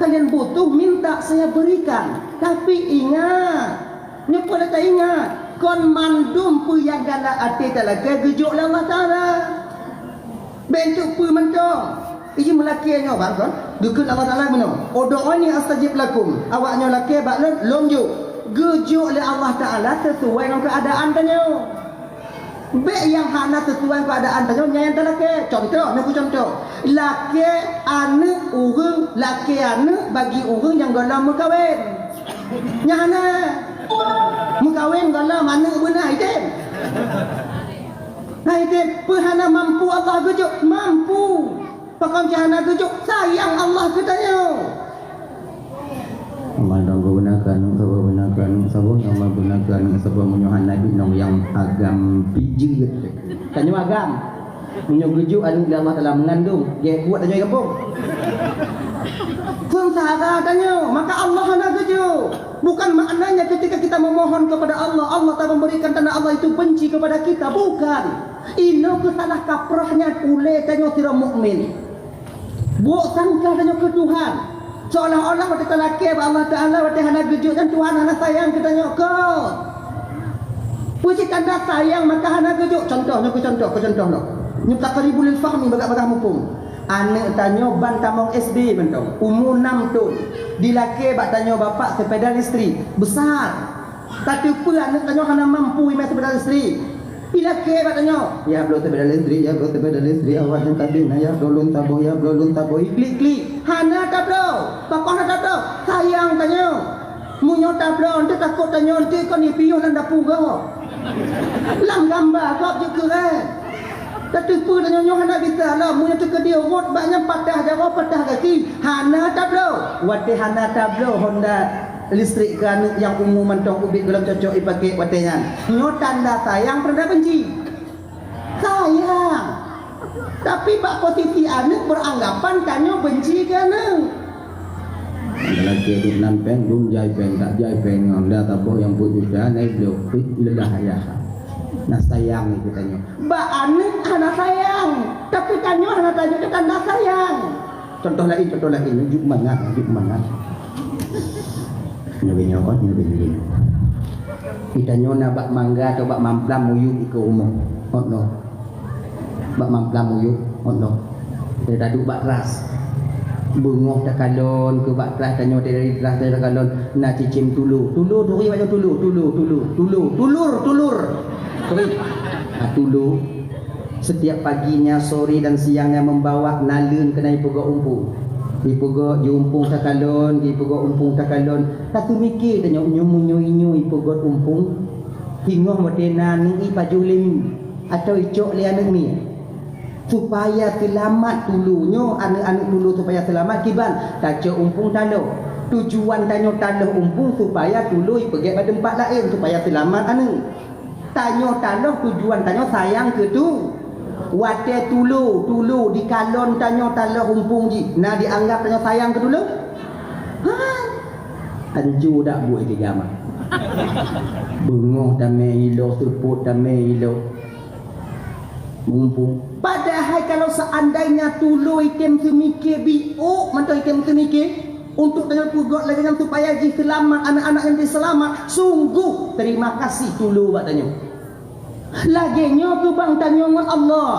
Kalian butuh minta saya berikan. Tapi ingat. Nyo pada tak ingat. Kon mandum pu yang gala ati talaga gejuk lah Allah Taala. Bentuk pu mentong. Iji melaki nya bang kon. Dukun Allah Taala meno. Ud'uni astajib lakum. Awaknya laki bak lonjuk. Gejuk oleh Allah Taala sesuai dengan keadaan tanya. Bek yang hana sesuai keadaan tanya nyayan talake. Contoh, aku contoh. Laki anak urang, laki anak bagi urang yang gala mekawin. Nyana mengkawin kalau mana benar item. Nah item perhana mampu Allah gejuk mampu. Pakam jahana gejuk sayang Allah katanya. Allah dong gunakan sabun yang menggunakan sebab menyohan Nabi nong yang agam biji. Tanya agam. Menyo gejuk anu Allah telah mengandung. Dia buat tanya kampung. Sengsara tanya, maka Allah hana gejuk. Bukan maknanya ketika kita memohon kepada Allah, Allah tak memberikan tanda Allah itu benci kepada kita. Bukan. Ini kesalah kaprahnya ule tanya tidak mukmin. Buat sangka tanya ke Tuhan. Seolah-olah waktu laki Allah Ta'ala waktu hana gejuk dan Tuhan hana sayang kita tanya ke. Puji tanda sayang maka hana gejuk. Contohnya ke contoh. Nyutak karibulil fahmi bagak-bagak mupung. Anak tanya ban tamong SD bentong umur 6 tahun dilaki bak tanya bapak sepeda listrik besar tapi pun anak tanya hana mampu imai sepeda listrik dilaki bak tanya ya belum sepeda listrik awak yang tadi ya belum tabo klik hana tablo pakon hana tablo sayang tanya munyo tablo ente takut tanya ente kon ni piyo nan dapur go lam gambar kau juga tapi pun tanya hana bisa lah munyo tu ke dia rot banyak patah jawab patah kaki hana tablo wate hana tablo Honda listrik kan yang umum mentong ubit dalam cocok dipakai watenya nyo tanda sayang pernah benci sayang tapi pak posisi anak beranggapan tanya benci kan lagi di nampeng belum jai peng tak jai peng anda taboh yang punya naik blok lelah ya. Nah sayang itu tanya. Mbak anak anak sayang, tapi tanya anak tanya ke tanda sayang. Contoh lagi, nunjuk mangat. Nyobin. Kita nyona bak mangga atau bak mamplam muyuk ke umum. Oh no. Bak mamplam muyuk. Oh no. Dia duduk bak keras. Bungoh takalon ke bak kelas tanya dari kelas dari takalon nak cicim tulur duri macam tulur tulur setiap paginya sore dan siangnya membawa nalun kena ipuga umpu ipuga jumpung takalon ipuga umpung takalon tak tu mikir tanya nyumu ipuga umpung tingoh modena ni pajulim atau icok lianek ni supaya selamat dulunya anak-anak dulu supaya selamat kiban tajuk umpung talo tujuan tanya talo umpung supaya dulu pergi pada tempat lain supaya selamat anak tanya talo tujuan tanya sayang ke tu Wate tulu di kalon tanya tala humpung ji. Nah dianggap tanya sayang ke dulu? Ha? Anju dak buat di jama. Bengong tame ilo, serput tame ilo. Mumpung. Padahal kalau seandainya tulu item semikir biuk, mantu item semikir untuk dengan pugot lagi dengan supaya ji selamat, anak-anak yang diselamat, sungguh terima kasih tulu buat tanya. Laginya tu bang tanya dengan Allah.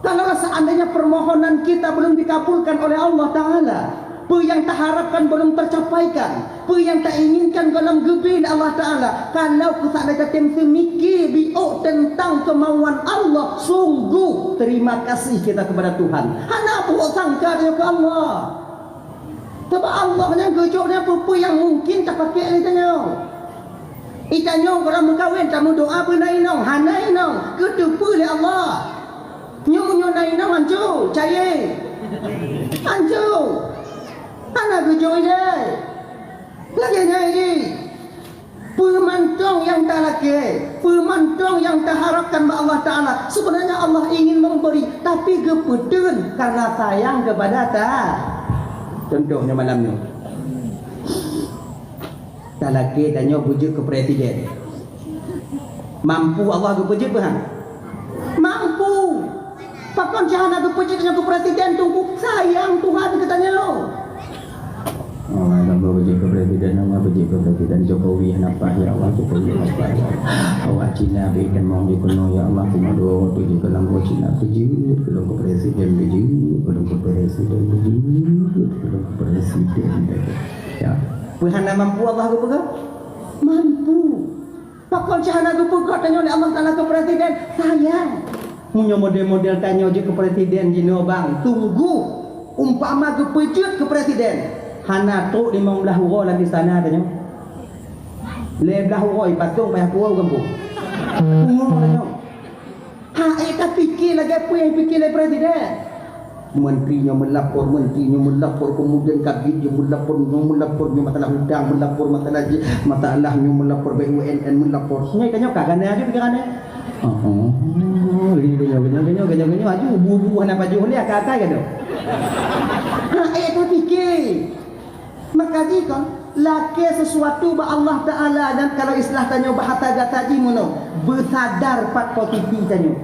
Kalau seandainya permohonan kita belum dikabulkan oleh Allah Ta'ala, apa yang tak harapkan belum tercapaikan, apa yang tak inginkan dalam gebin Allah Ta'ala, kalau kesadaran kita mikir biuk tentang kemauan Allah, sungguh terima kasih kita kepada Tuhan. Hana buat sangka dia ke Allah. Sebab Allah yang gejoknya apa yang mungkin tak pakai ni tanya. Itanya kalau berkahwin kamu doa apa naik nong, hanai nong, ketupu oleh Allah. Nyo naik nong anjo, caya. Anjo. Hana gejok dia. Lagi nyai. Pemantong yang tak laki, pemantong yang tak harapkan kepada Allah Ta'ala. Sebenarnya Allah ingin memberi, tapi gepedun karena sayang kepada tak. Contohnya malam ni, tak laki tanya bujuk ke presiden. Mampu Allah ke bujuk Tuhan? Mampu. Pakon jangan ada bujuk dengan ke presiden tunggu sayang Tuhan katanya lo. Oh, nama bujuk ke presiden, nama bujuk ke presiden Jokowi nampak ya Allah, Jokowi nampak ya awak Cina berikan mau dikuno ya Allah, cuma doa tu juga langgo Cina tuju, belum ke presiden tuju, belum ke presiden tuju, belum ke presiden ya. Puhana mampu Allah ke pegang? Mampu. Pakon cahana ke pegang tanya oleh Allah Ta'ala ke presiden, sayang. Punya model-model tanya je ke presiden jino bang, tunggu umpama ke pejut ke presiden. Hana tu 15 hura lagi sana tanya. 15 hura patung payah puau kampung. Tunggu tanya. Ha eta fikir lagi apa yang fikir le presiden. Menterinya melapor kemudian kabinetnya melapornya masalah hutang, masalahnya melapor BUMN melapor. Nyai kanyo kagane aja pikirannya. Ganyo aju bubu ana baju ni akak kan tu. Ha eta fikir. Maka jika laki sesuatu ba Allah Ta'ala dan kalau istilah tanya bahasa data jimono bersadar pat positif tanya.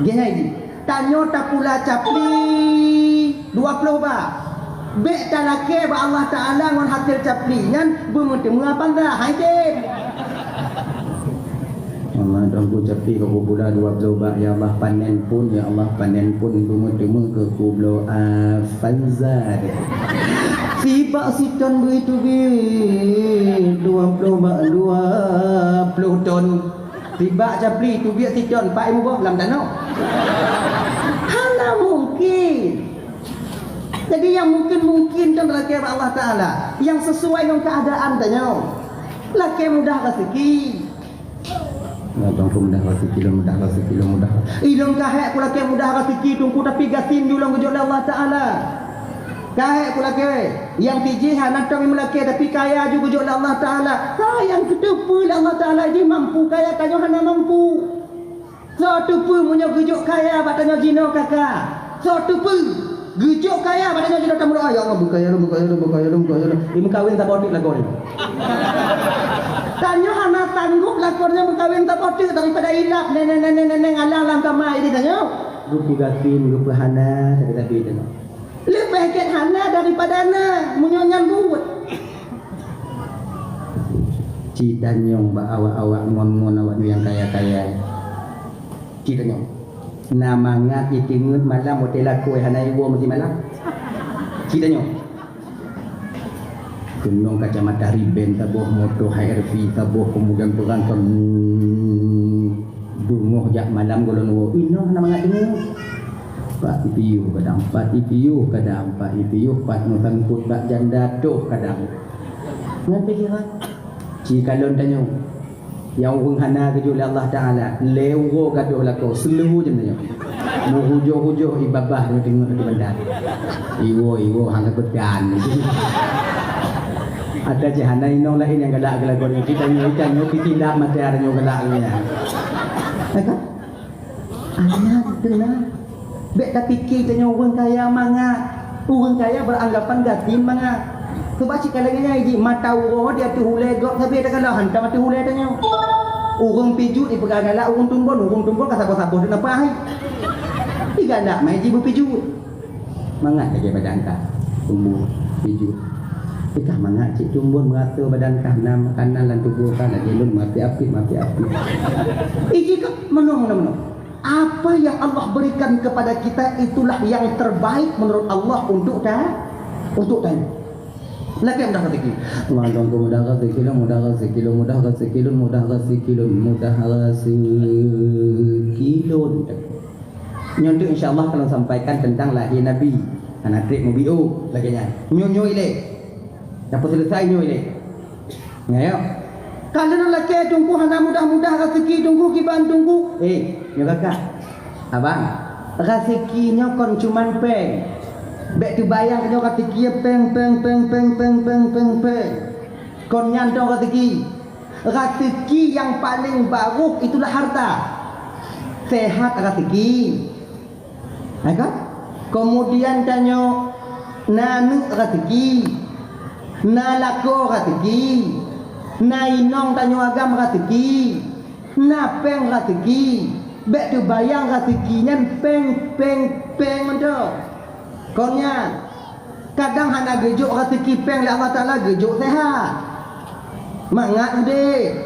Gini ini tanya tak pula capli 20 ba. Bek tak laki ba Allah Ta'ala ngon hasil capli ngan bermutemu apa dah hai dem. Allah dong ku capi ke kubula 20 bak ya Allah panen pun ya Allah panen pun bermutemu ke kublo Afanzar. Sibak siton begitu bi 20 bak 20 ton. Sibak capli tu biar siton pak ibu bok lam danau. Hana mungkin. Jadi yang mungkin dan laki Allah Ta'ala yang sesuai dengan keadaan tanya. Laki mudah rezeki. Abang pun mudah rezeki, mudah. Ilung kahek pula ke mudah rezeki tungku tapi gatin julang kejut Allah Ta'ala. Kahek pula ke yang tiji hanak kami melaki tapi kaya juga kejut Allah Ta'ala. Yang ketupu Allah Ta'ala dia mampu kaya kanyo hana mampu. So tupu punya kejut kaya batanya jino kakak. So tupu gejok kaya batanya jino tamu doa ya Allah buka ya Allah. Ini kawin tak bodik lah kau ni. Tanya anak sanggup lakornya berkahwin tak potik daripada ilap neneng alang lam kamai dia tanya. Rupi gatin, rupi hana tadi tanya. Lebih ket hana daripada na munyonyan buat. Cita nyong ba awak-awak ngon-ngon awak yang kaya-kaya. Cita nyong. Nama ngat itingut malam hotel aku hana ibu mesti malam. Cita nyong. Gunung kacamata riben tabuh moto HRV tabuh kemudian beranton dungoh jak malam golon wo ino nama ngadeng pak IPU kadang pak IPU pak ngutangkut bak janda tuh kadang ngapi kira ci kalon tanya yang hana keju Allah Ta'ala lewo gaduh lako seluruh je tanya mau hujo-hujo ibabah tengok di bandar iwo hang kebedan ada jahana inong lain yang galak gelagon kita nyoy tindak material nyo galak nya. Anak tenang. Bek dah fikir tanya orang kaya mangat. Orang kaya beranggapan gatin mangat. Sebab si kalangnya ini mata orang dia tu hulai gok tapi ada kalau hantar mati hulai tanya. Orang pijut di pergagalan orang tumbon kata sabah dan apa hai. Tiga nak mai jibu pijut. Mangat aja badan kah. Tumbuh pijut. Kita mangat cik tumbon merata badan kanan dan tubuh kan lagi lun mati api. Iki ke mana. Apa yang Allah berikan kepada kita itulah yang terbaik menurut Allah untuk tanya. Lagi mudah rezeki. Mandang mudah rezeki, mudah rezeki. Nyontok insya-Allah kalau sampaikan tentang lahir Nabi. Anak trik mobiu lagi nya. Nyo ile. Dapat selesai nyo ile. Ngayo. Kalau nak laki tunggu hana mudah rezeki tunggu kiban tunggu. Nyo kakak. Abang, rezekinya kon cuman peng. Bek tu bayang nyo rezeki peng. Kon nyantong rezeki. Rezeki yang paling bagus itulah harta. Sehat rezeki. Kan? Kemudian tanyo nanu rezeki. Na lako rezeki. Na inong tanyo agam rezeki. Na peng rezeki. Bek tu bayang rezekinya peng mendo. Konya kadang hana gejuk rezeki peng la Allah Taala gejuk sehat. Mangat ude.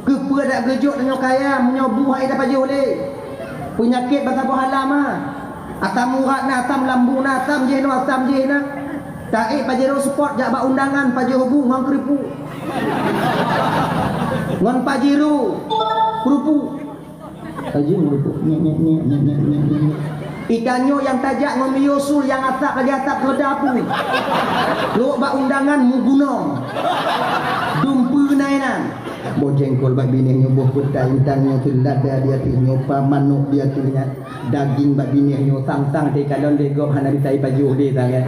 Kepa dak gejuk tanyo kaya menyobu hai dapat je oleh. Penyakit bahasa pahala mah. Asam urat na asam lambung na asam je na. Tak pajero support jak bak undangan pajero hubu ngon kripu. Ngon pajero kerupu. Pajero kerupu. Ikanyo yang tajak ngon yosul yang atak kali atak kedapu. Lu bak undangan mugunong. Dumpu nainan. Bojengkol bak bini nyo boh putai intangnya tu lada dia tu nyopa manuk dia tu nya daging bak bini nyo tang de kalon de gop hana ditai baju de tang ya.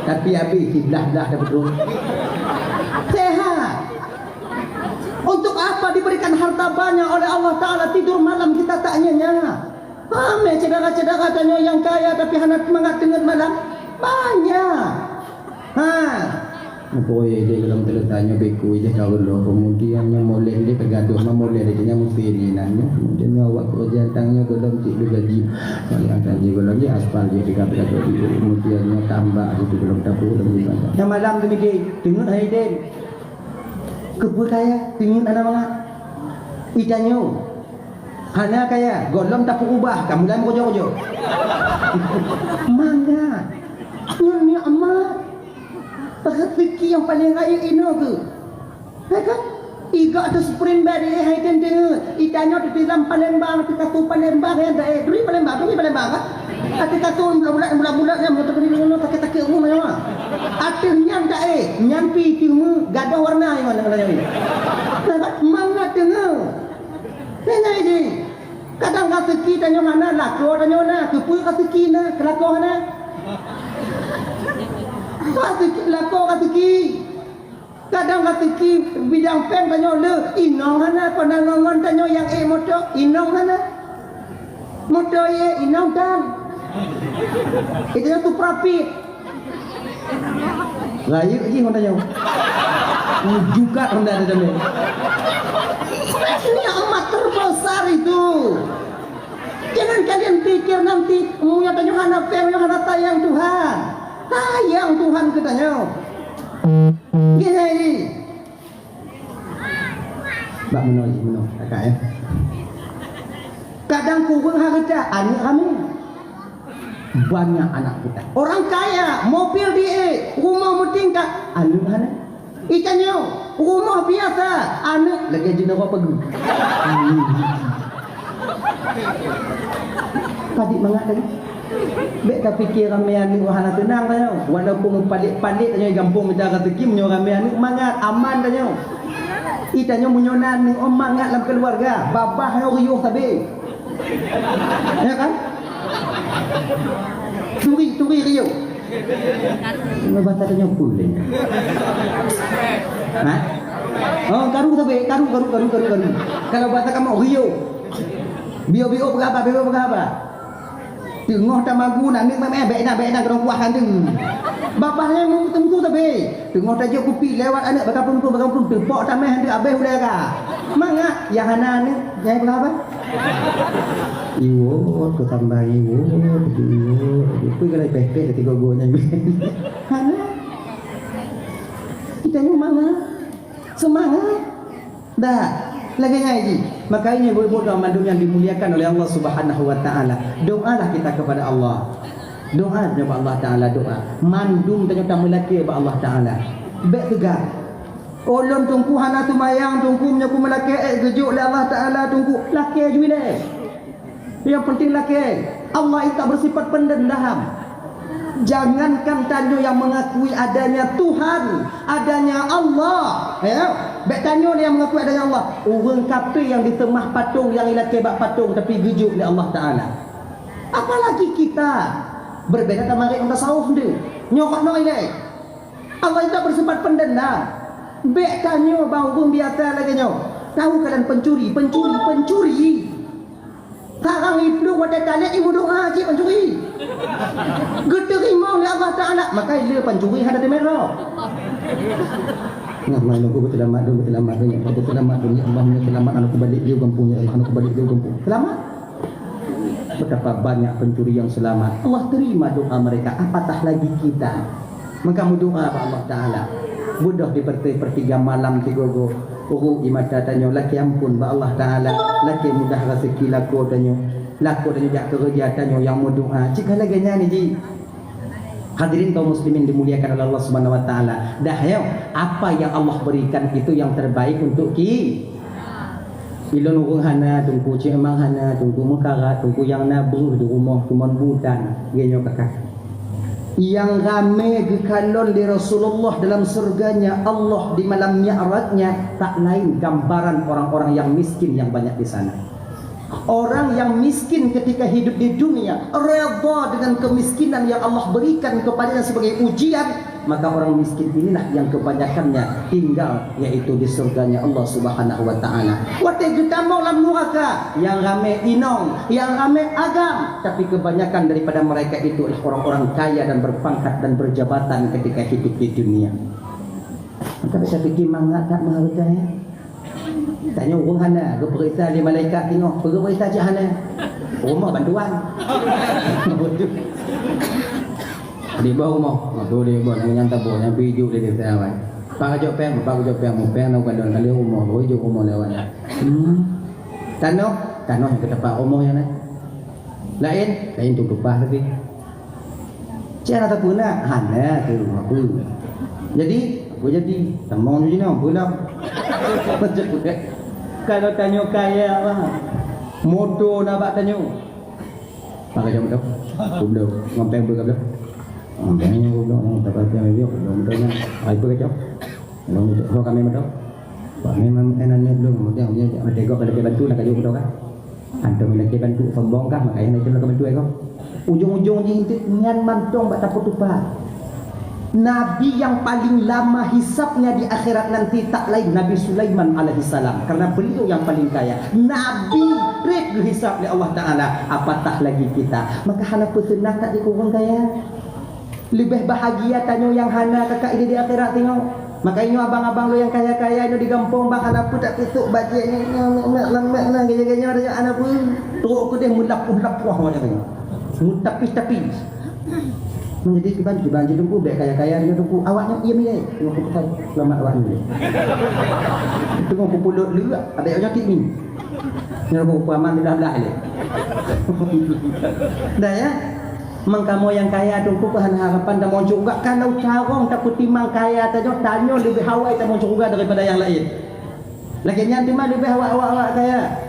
Tapi habis dah dapat tu. Sehat. Untuk apa diberikan harta banyak oleh Allah Taala tidur malam kita tak nyenyak. Ame cedera-cedera tanya yang kaya tapi hana semangat tengah malam banyak. Boy dia dalam tanya beku je kalau kemudiannya molek dia tergaduh molek dia mesti ni nanya kemudian awak kerja tangnya belum cik gaji kalau ada je kalau dia aspal dia dekat kemudiannya tambah itu belum tahu lebih banyak. Yang malam demikian tengok hari dia kebun kaya tengok ada mana ikannya hana kaya golong tak ubah kamu dalam kojo-kojo mangga ni amat rezeki yang paling raya ini ke? Kan? Iga tu sprint bari hai tenteng. Ikannya tu dalam Palembang, tu katu Palembang yang dah duri Palembang kan? Ati katu bulat yang motor ni ngono tak umum ya. Ati nyam dah nyampi timu gadah warna yang mana kalau ni. Kan mangga tengah. Tengah ini. Kadang rezeki tanya mana lako tanya na, kepu rezeki na, kelako na. Rezeki kadang rezeki bidang pen tanya le inong hana pandang ngon tanya yang motor inong hana motor inong kan itu tu profit layu je ngon tanya juga rendah ada ni ini amat terbesar itu. Jangan kalian pikir nanti punya tanya hana pen hana tayang Tuhan. Sayang Tuhan katanya. Gini. Mbak menolak kakak ya. Kadang kurang harta anak kami. Banyak anak kita. Orang kaya, mobil dia, rumah bertingkat, anak anak. Ikannya, rumah biasa, anak lagi jenis apa pergi. Padik mangat lagi. Bek tak fikir ramai anu wahana tenang tanya. Walaupun palit tanya gampung minta rezeki menyo ramai anu mangat aman tanya. Itanya menyonan ning mangat dalam keluarga. Babah yang riuh tabe. Ya kan? Turi riuh. Bahasa tanya pulen. Ha? Oh, karu tabe, karu. Kalau bahasa kamu riuh. Bio-bio berapa? Tengok tamagu nak ni memang baik nak kena kuahkan tu. Bapaknya mau tentu tapi. Tengok tajuk kopi lewat anak bakal pun tepok tamah hendak habis udah ka. Mangga yang hana ni jai berapa? Iwo tu tambah iwo. Itu kalau pepek tiga gonya. Hana. Kita ni mana? Semangat. Dah. Lagi ngaji. Makanya ibu-ibu Ramadan yang dimuliakan oleh Allah Subhanahu wa taala. Doalah kita kepada Allah. Doa kepada Allah taala doa. Mandum tanya melaki kepada Allah taala. Baik tegak. Olon tungku hana tu mayang tungku menyaku melaki gejuk oleh Allah taala tungku laki juile. Yang penting laki. Allah itu bersifat pendendam. Jangankan tanya yang mengakui adanya Tuhan, adanya Allah, ya. Baik tanya yang mengakui adanya Allah. Orang kafir yang ditemah patung, yang ilaki bak patung tapi gejuk oleh Allah Taala. Apalagi kita berbeda sama mereka tasawuf dia. Nyokok no ini. Allah itu bersifat pendendam. Baik tanya bang orang biasa lagi nyok. Tahu kalian pencuri. Sekarang itu wadah tanya ibu doa cik pencuri. Geterima oleh Allah Ta'ala. Maka dia pencuri ada di merah. Nah, main aku berselamat dunia. Aku berselamat dunia. Allah menyelamat anakku balik dia kampungnya. Anakku balik dia kampung. Selamat. Betapa banyak pencuri yang selamat. Allah terima doa mereka. Apatah lagi kita. Maka doa kepada Allah Ta'ala. Budak di pertiga malam tiga go. Imata tanya laki ampun ba Allah Taala laki mudah rezeki laku tanya jak kerja tanya yang mau doa jika lagi ni ji hadirin kaum muslimin dimuliakan oleh Allah Subhanahu wa taala dah ya apa yang Allah berikan itu yang terbaik untuk ilon urang hana tungku cik emang hana tungku mekarat tungku yang nabuh di rumah kuman budan genyo kakak yang ramai gekalon di Rasulullah dalam surganya Allah di malam mi'rajnya tak lain gambaran orang-orang yang miskin yang banyak di sana. Orang yang miskin ketika hidup di dunia redha dengan kemiskinan yang Allah berikan kepadanya sebagai ujian, maka orang miskin inilah yang kebanyakannya tinggal yaitu di surganya Allah Subhanahu wa taala. Wate getamo lam neraka yang ramai inong, yang ramai agam, tapi kebanyakan daripada mereka itu adalah orang-orang kaya dan berpangkat dan berjabatan ketika hidup di dunia. Maka saya fikir mangga tak menghargai. Tanya orang hana, ke periksa di malaikat tengok, pergi periksa cik hana. Rumah bantuan. Di bawah rumah. Tu dia buat yang tabur, yang pijuk dia kata awak. Pak jauh peng nak kandang kali rumah, rojo rumah lewat. Tanah yang ke tempat rumah yang lain tu tupah tapi. Cara tak puna hana tu aku. Jadi tambang je nak pula. Kalau tanya kaya apa? Motor nak bak tanya. Pakai jam dah. Belum. Ngampeng belum. Ngampengnya belum. Tak pakai dia. Belum tanya. Ai pakai jam. Belum kami betul. Pak memang enaknya belum. Dia tengok kalau dia bantu nak kayu betul kan? Antum lagi bantu sombong kah? Makanya nak bantu kau. Ujung-ujung je itu ngan mantong bak taput tupat. Nabi yang paling lama hisapnya di akhirat nanti tak lain Nabi Sulaiman alaihissalam karena beliau yang paling kaya. Nabi rek dihisap oleh Allah Taala, apatah lagi kita. Maka hana pesenah tak dikurang kaya. Lebih bahagia tanya yang hana kakak ini di akhirat tengok. Maka ini abang-abang lo yang kaya-kaya ini di kampung bang hana pun tak tutup bajunya lemak gaya-gaya ada anak pun teruk ke dia mulap-mulap wah macam tu. Tapi menjadi banjir tunggu baik kaya-kaya dia tunggu awaknya ia milih tengok kita selamat awak ni tengok pulut lu ada yang nyakit ni nyerbu paman di belah ni dah ya mengkamu yang kaya tunggu kehan harapan dan mau juga kalau carong tak kutimang kaya tanya lebih hawai tak mau juga daripada yang lain lagi nyanti mah lebih awak kaya.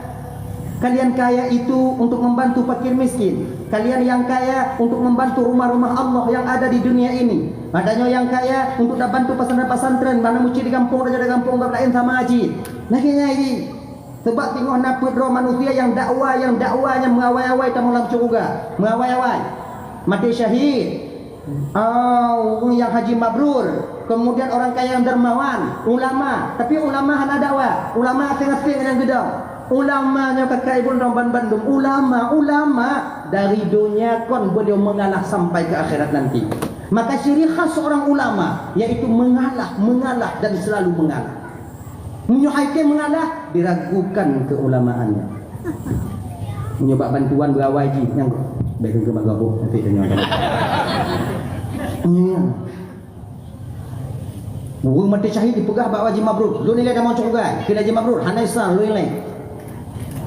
Kalian kaya itu untuk membantu fakir miskin. Kalian yang kaya untuk membantu rumah-rumah Allah yang ada di dunia ini. Adanya yang kaya untuk nak bantu pesantren-pesantren. Mana muci di kampung dan ada kampung tak lain sama haji. Lagi ini. Sebab tengok naput roh manusia yang dakwanya mengawai-awai tak mulam syurga. Mengawai-awai. Mati syahid. Orang yang haji mabrur. Kemudian orang kaya yang dermawan. Ulama. Tapi ulama hana dakwah. Ulama tengah-tengah dengan gedang. Ulamanya kakak ibu orang Bandung, ulama dari dunia kon beliau mengalah sampai ke akhirat nanti. Maka ciri khas seorang ulama yaitu mengalah dan selalu mengalah. Menyuhaikan mengalah, diragukan keulamaannya. Mencoba bantuan berawai ji yang baik ke bagabo nanti tanya. Burung mati syahid dipegah bak wajib mabrur. Lu nilai dah mau cukai. Kena wajib mabrur. Hanai Islam lu nilai.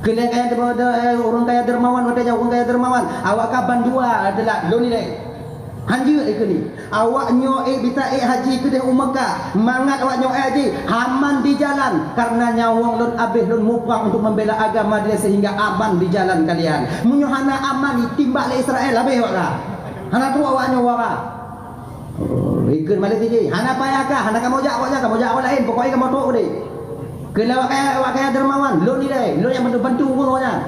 Kena kaya orang kaya dermawan katanya orang kaya dermawan. Awak kaban dua adalah lu nilai. Hanju ikuni. Awak nyo bita haji ke dah Mekah. Mangat awak nyo haji aman di jalan karena nyawang lun abih lun mupang untuk membela agama dia sehingga aman di jalan kalian. Munyo hana aman timbak le Israel abih awak. Hana tu awak nyo wara. Ikut malik tiji. Hana payakah? Hana kamu jak awak lain. Pokoknya kamu tok deh. Kena awak kaya dermawan. Lo ni deh. Lo yang bantu pun awaknya.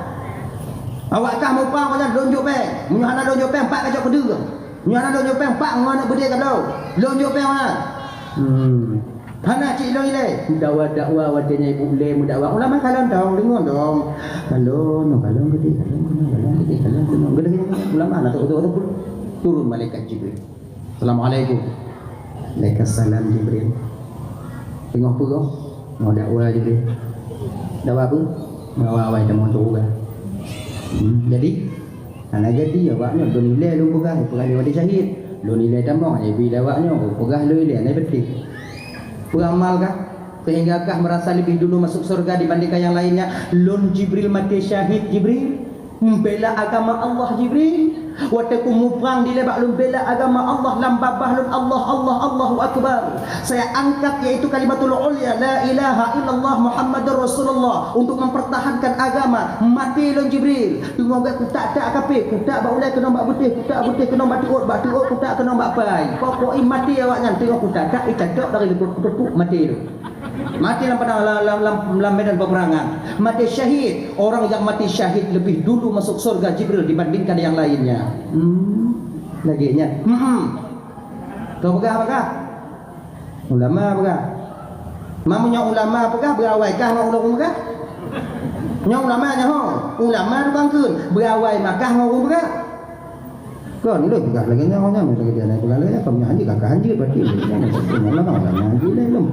Awak kah mau pang awaknya lonjok peng. Munyo hana lonjok peng pak kacau kedua. Munyo hana lonjok peng pak ngana berdiri kat lau. Lonjok peng mana? Hana cik lo ni deh. Dakwa wadanya ibu le mudakwa. Ulama kalon dong, dengon dong. Kalon gede. Ulama nak turun malaikat Jibril. Assalamualaikum. Waalaikumsalam Jibril. Tengok apa kau? Mau dakwah Jibril. Dakwah apa? Mau awal dah mau turun. Jadi, anak jadi awaknya lu nilai lu pegah dia syahid. Lu nilai tambah bila awaknya pegah lu nilai naik betul. Beramal kah? Sehinggakah merasa lebih dulu masuk surga dibandingkan yang lainnya? Lun Jibril mati syahid Jibril. Membela agama Allah Jibril. Waktu aku muprang di lebak lun bela agama Allah lambabah lun Allahu Akbar. Saya angkat yaitu kalimatul ulya la ilaha illallah Muhammadur Rasulullah untuk mempertahankan agama. Mati lun Jibril. Tunggu aku tak kafir, ku tak baulai kena bak putih, ku tak putih kena bak tiuk, ku tak kena bak pai. Pokok mati awaknya tengok ku tak icadok dari lepuk mati tu. Mati dalam medan peperangan. Mati syahid. Orang yang mati syahid lebih dulu masuk surga Jibril dibandingkan yang lainnya. Lagi nya. Kau apakah? Ulama apakah? Mamunya ulama apakah? Berawai kah mau ulama apakah? Nya ulama nya ho. Ulama bangkeun. Berawai makah mau apakah? Kan lu juga lagi nya honya lagi dia naik lagi ya kamu haji kakak haji berarti. Ulama haji lem.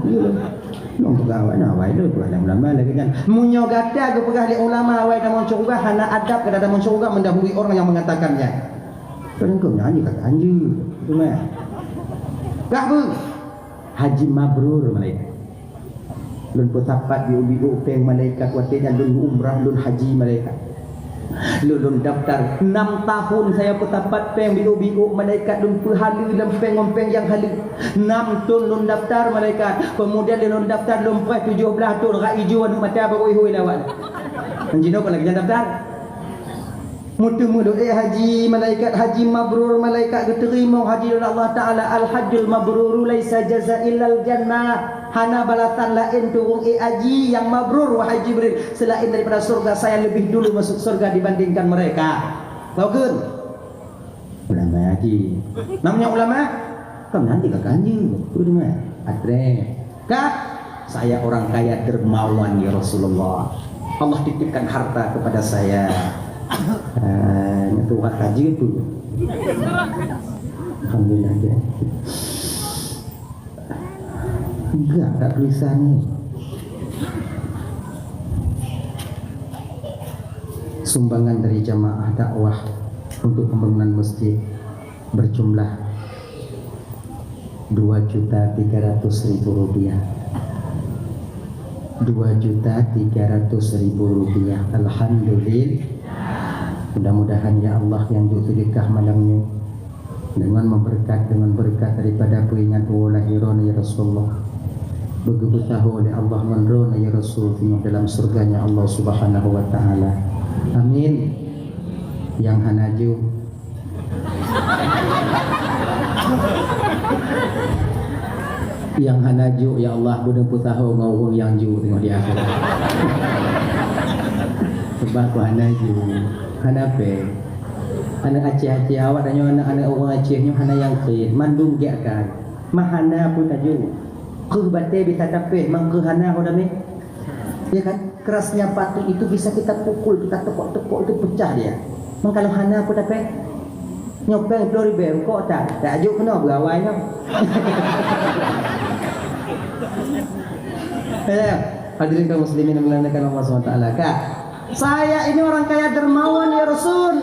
Long pegawai nak awai lu bukan ulama lagi kan. Munyo gada ke pegah di ulama awai dah muncul juga hana adab ke dalam muncul juga mendahului orang yang mengatakannya. Kan kau nyanyi kat anju. Itu mah. Kah bu? Haji mabrur malaikat. Lun putapat di ubi upeng malaikat watenya lun umrah lun haji malaikat. Lulun daftar 6 tahun saya petapat peng biu-biu malaikat lun perhalu dan peng-peng yang halu 6 tahun lun daftar malaikat kemudian lun daftar lun 17 tahun raijuan mata baru ihu lawan anjino kalau lagi daftar mutu-mutu haji malaikat haji mabrur malaikat diterima haji oleh Allah taala al hajjul mabrur laisa jazaa'il jannah hana balatan lain turun haji yang mabrur wahai Jibril selain daripada surga saya lebih dulu masuk surga dibandingkan mereka. Tahu kan? Ulama haji. Namanya ulama? Kan nanti kakak haji. Itu mana? Atre. Kak, saya orang kaya dermawan ya Rasulullah. Allah titipkan harta kepada saya. Itu haji itu. Alhamdulillah ya. Enggak, tak tulisannya. Sumbangan dari jamaah dakwah untuk pembangunan masjid berjumlah Rp2.300.000. Rp2.300.000. Alhamdulillah. Mudah-mudahan ya Allah yang sedekah malamnya dengan berkat daripada peringat lahiran ya Rasulullah. Begitu tahu oleh Allah menrona ya Rasul dalam surganya Allah Subhanahu wa taala. Amin. Yang hanaju yang hanaju ya Allah begitu tahu ngau yang ju tengok di akhirat. Sebab ku hanaju hanape anak Aceh awak dan anak orang Aceh hana yang khair mandum giakan mahana pun taju ke bate bisa tapeh mang ke hana hoda ni Ya kan? Kerasnya batu itu bisa kita pukul, kita tekuk-tekuk itu pecah dia. Kalau hana apa dapat? Nyopeng 2000 kok tak ajuk kena berawainya. Hadirin kaum muslimin yang dimuliakan Allah SWT. Kak, saya ini orang kaya dermawan ya Rasul.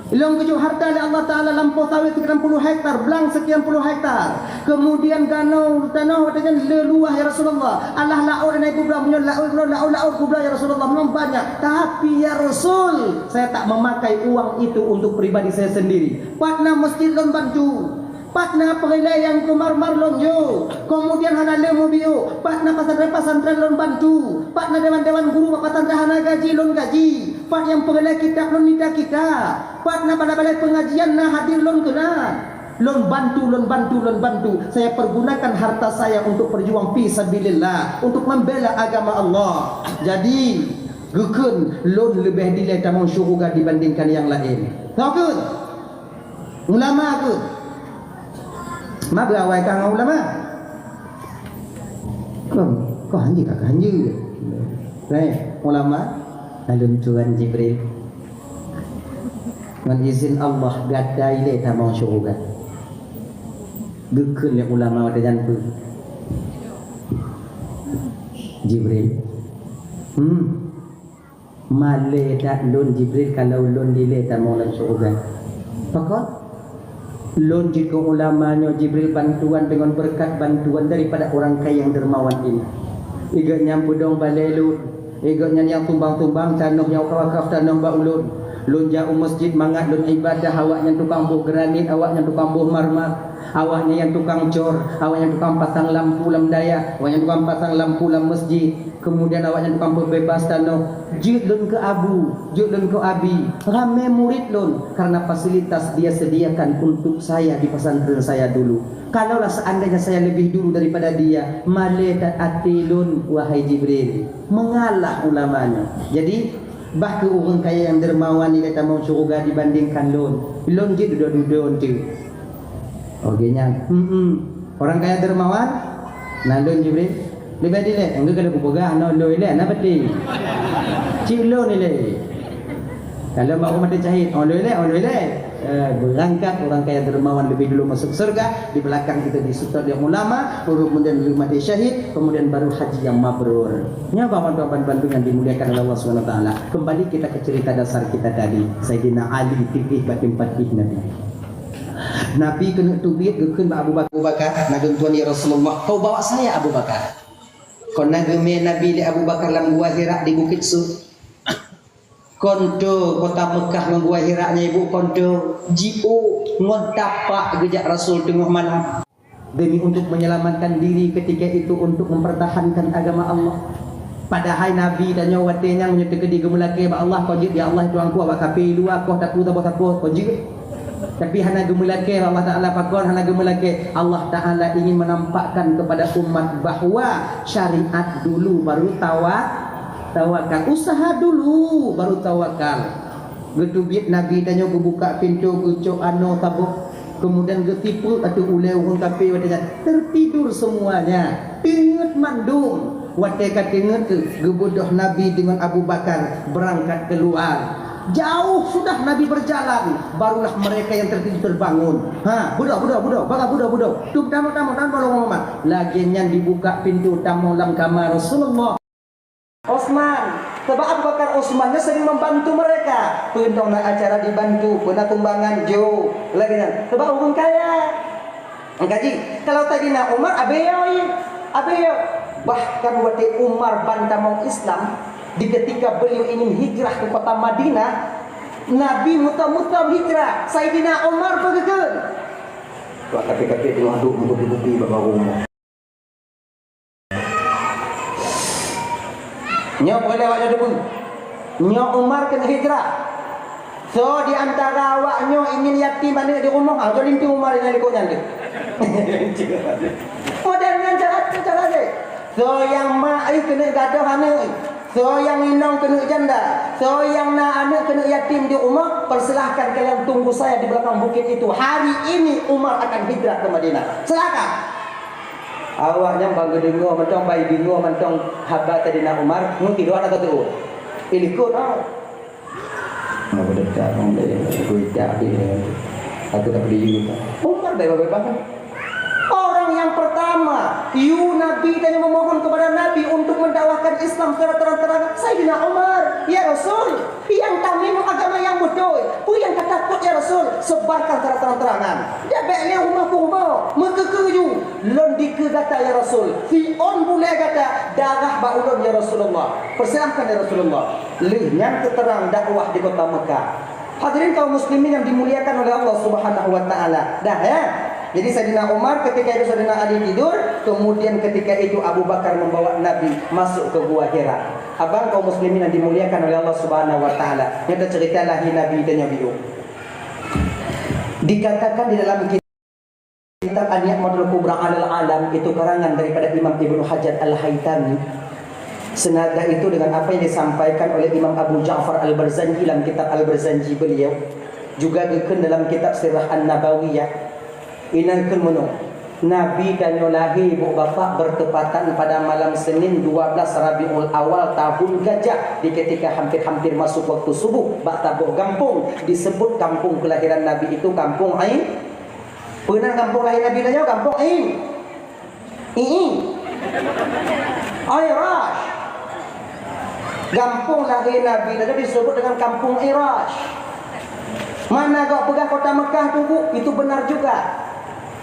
Ilong keju harta oleh Allah Ta'ala lampau sawit sekian puluh hektar, belang sekian puluh hektar. Kemudian ganau tanah dengan leluah ya Rasulullah. Allah laut dan ibu belah punya laut kublah ya Rasulullah memang banyak. Tapi ya Rasul, saya tak memakai uang itu untuk pribadi saya sendiri. Patna masjid lon bantu. Patna pengelai yang kemar-mar lon jo. Kemudian hana lemu bio. Patna pasantren lon bantu. Patna dewan-dewan guru pasantren hana gaji lon gaji. Pat yang pengelai kitab lon minta kita. Patna pada balai pengajian nah hadir lon kena. Lon bantu. Saya pergunakan harta saya untuk berjuang fi sabilillah, untuk membela agama Allah. Jadi geken lon lebih dilai tamang syurga dibandingkan yang lain. Tahu ke? Ulama ke? Ma berawai kang ulama. Kau hanji kak hanji. Baik, ulama alun Tuhan Jibril. Dengan izin Allah gadai le tamang syurga. Dukun le ulama ada jantu. Jibril. Male dak lon Jibril kalau lon dile tamang syurga. Pakot lon jika ulamanya Jibril bantuan dengan berkat bantuan daripada orang kaya yang dermawan ini. Iga nyambut dong balelu, iga yang tumbang-tumbang tanah yang wakaf tanah ba ulun. Lun jauh masjid mangat lun ibadah, awaknya tukang buh granit, awaknya tukang buh marmer, awaknya yang tukang cor, awaknya tukang pasang lampu lam daya, awaknya tukang pasang lampu lam masjid. Kemudian awaknya tukang bebas tanah. Jut lun ke abu, jut lun ke abi. Rame murid lun karena fasilitas dia sediakan untuk saya di pesantren saya dulu. Kalaulah seandainya saya lebih dulu daripada dia, male dan atilun wahai Jibril, mengalah ulamanya. Jadi bahkan orang kaya yang dermawan ini kata mau syurga dibandingkan lon. Lon je duduk-duduk tu. Okeynya. Orang kaya dermawan, nah lon Jibril lebih dile, enggak kalau kupegah no lo ile, na beti. Cik lo ni le. Kalau mak mati cahit, lo ile. Berangkat orang kaya dermawan lebih dulu masuk surga, di belakang kita disutur yang ulama, kemudian mati syahid, kemudian baru haji yang mabrur. Nyapa bantu-bantu yang dimuliakan oleh Allah SWT. Kembali kita ke cerita dasar kita tadi. Sayyidina Ali fikih batin patih Nabi. Nabi kena tubik gekun Abu Bakar, nabi tuan ya Rasulullah, kau bawa saya Abu Bakar. Kau nageme Nabi li Abu Bakar lam gua Hira di Bukit Sur. Konto kota Mekah membuat hiraknya ibu konto jiu ngontapak gejak Rasul tengah malam demi untuk menyelamatkan diri ketika itu untuk mempertahankan agama Allah. Padahal Nabi dan nyawatnya menyertai di gemulake Allah kau jid ya Allah tuan ku awak kapi dua kau tak tahu kau jid. Tapi hana gemulake Allah Taala pakon hana gemulake Allah Taala ingin menampakkan kepada umat bahawa syariat dulu baru tawakal, usaha dulu baru tawakal. Getubit Nabi tanya buka pintu kucuk ano tabuk, kemudian getipu atau ulai orang kafe wadanya tertidur semuanya. Tingat mandung wadai katingat gebudoh Nabi dengan Abu Bakar berangkat keluar. Jauh sudah Nabi berjalan, barulah mereka yang tertidur terbangun. Budak. Tuk tamu Muhammad. Laginya dibuka pintu tamu dalam kamar Rasulullah. Osman, sebab Abu Bakar Osmannya sering membantu mereka. Pendong acara dibantu, pernah tumbangan jo, lagi kan. Sebab orang kaya. Gaji. Kalau tadi nak Umar, abeyo. Bahkan waktu Umar bantamong Islam, di ketika beliau ingin hijrah ke kota Madinah, Nabi mutam hijrah. Sayyidina Umar pergi. Wah, tapi itu aduk untuk dibuki bapak rumah. Nyok boleh awak jadi pun. Nyok Umar kena hijrah. So di antara awak nyok ingin yatim mana di rumah, jadi inti Umar yang ikutnya dia. Modern cara dia. So yang mak kena gaduh anak. So yang inong kena janda. So yang nak anak kena yatim di rumah, persilahkan kalian tunggu saya di belakang bukit itu. Hari ini Umar akan hijrah ke Madinah. Silakan. Awaknya bangga dengar macam bayi dengar macam habat tadi nak Umar, mu tidur atau tu? Ilikut ah. Aku dekat orang dia, aku tak dia. Aku tak peduli juga. Umar baik-baik. Orang yang pertama, Nabi dan memohon kepada Nabi untuk mendakwahkan Islam secara terang-terangan. Sayyidina Umar, ya Rasul, yang kami agama yang betul, yang takut ya Rasul, sebarkan secara terang-terangan. Dia baiknya rumah kurma, mereka-keju. Londika kata ya Rasul, fi'on boleh kata darah ba'ulun ya Rasulullah. Persilahkan ya Rasulullah. Yang keterang dakwah di kota Mekah. Hadirin kaum muslimin yang dimuliakan oleh Allah Subhanahu wa taala. Dah ya. Jadi Sayyidina Umar ketika itu Sayyidina Ali tidur, kemudian ketika itu Abu Bakar membawa Nabi masuk ke Gua Hira. Abang kaum muslimin yang dimuliakan oleh Allah Subhanahu wa taala. Nyata cerita lahir Nabi dan Nabi. Dikatakan di dalam kitab An-Ni'matul Kubra 'alal Alam, itu karangan daripada Imam Ibnu Hajar Al-Haytami. Senada itu dengan apa yang disampaikan oleh Imam Abu Ja'far Al-Barzanji dalam kitab Al-Barzanji beliau, juga dikatakan dalam kitab Sirah An-Nabawiyah. Inangkan menung Nabi dan Yolahi ibu bapa bertepatan pada malam Senin 12 Rabiul Awal tahun Gajah, di ketika hampir-hampir masuk waktu subuh. Bak tabuh kampung disebut kampung kelahiran Nabi itu kampung Ain. Pernah kampung lahir Nabi tanya kampung Ain. Irash. Kampung lahir Nabi tadi disebut dengan kampung Irash. Mana kau pegang kota Mekah tunggu, itu benar juga.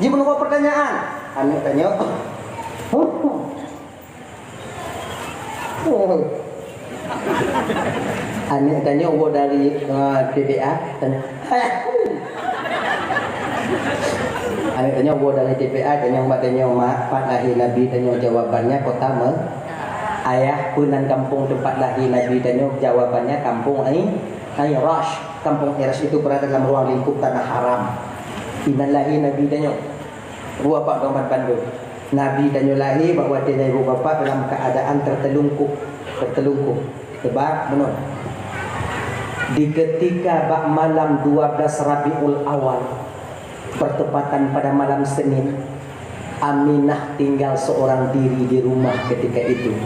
Dia menunggu pertanyaan. Anak tanya. Anak tanya dari TPA. Tanya. Anak tanya dari TPA. Tanya mak Pak lahir Nabi. Tanya jawabannya kota Mekah. Ayah punan kampung tempat lahir Nabi. Tanya jawabannya kampung Irash. Kampung Irash itu berada dalam ruang lingkup tanah haram. Innalahi Nabi tanya buat Pak Muhammad Bandung. Nabi tanya lahir bahawa dia ibu bapa dalam keadaan tertelungkup. Sebab benar. Di ketika bak malam 12 Rabiul Awal, bertepatan pada malam Senin, Aminah tinggal seorang diri di rumah ketika itu.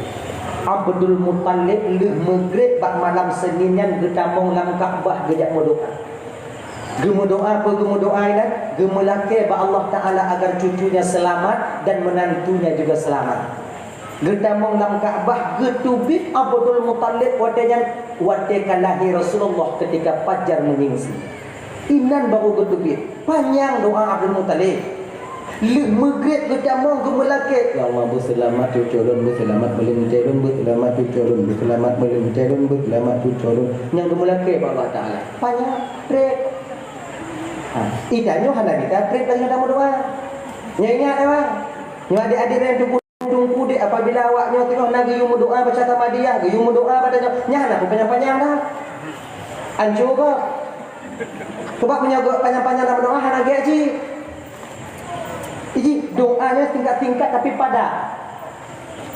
Abdul Muttalib maghrib bak malam Senin yang gedamong lam Kaabah gejak berdoa. Gemu doa apa gemu doa ini? Gemu laki ba Allah Taala agar cucunya selamat dan menantunya juga selamat. Gedamong lam Kaabah getubit Abdul Muttalib wadanya wadeka lahir Rasulullah ketika fajar menyingsi. Inan baru getubit. Panjang doa Abdul Muttalib. Maghrib gedamong gemu laki. Ya Allah berselamat cuculun berselamat belum calon berselamat cuculun berselamat belum calon berselamat cuculun. Yang gemu laki ba Allah Taala. Panjang rek. Idanya hendak kita trip lagi dalam doa. Ingat apa? Yang adik-adik yang tunggu dek apabila awaknya tengok nak gayung doa baca tamadiyah, gayung doa padanya. Nyah nak panjang-panjang dah. Anjur ke? Sebab menyaga panjang-panjang dalam doa hendak gaji. Iji doanya tingkat-tingkat tapi padat.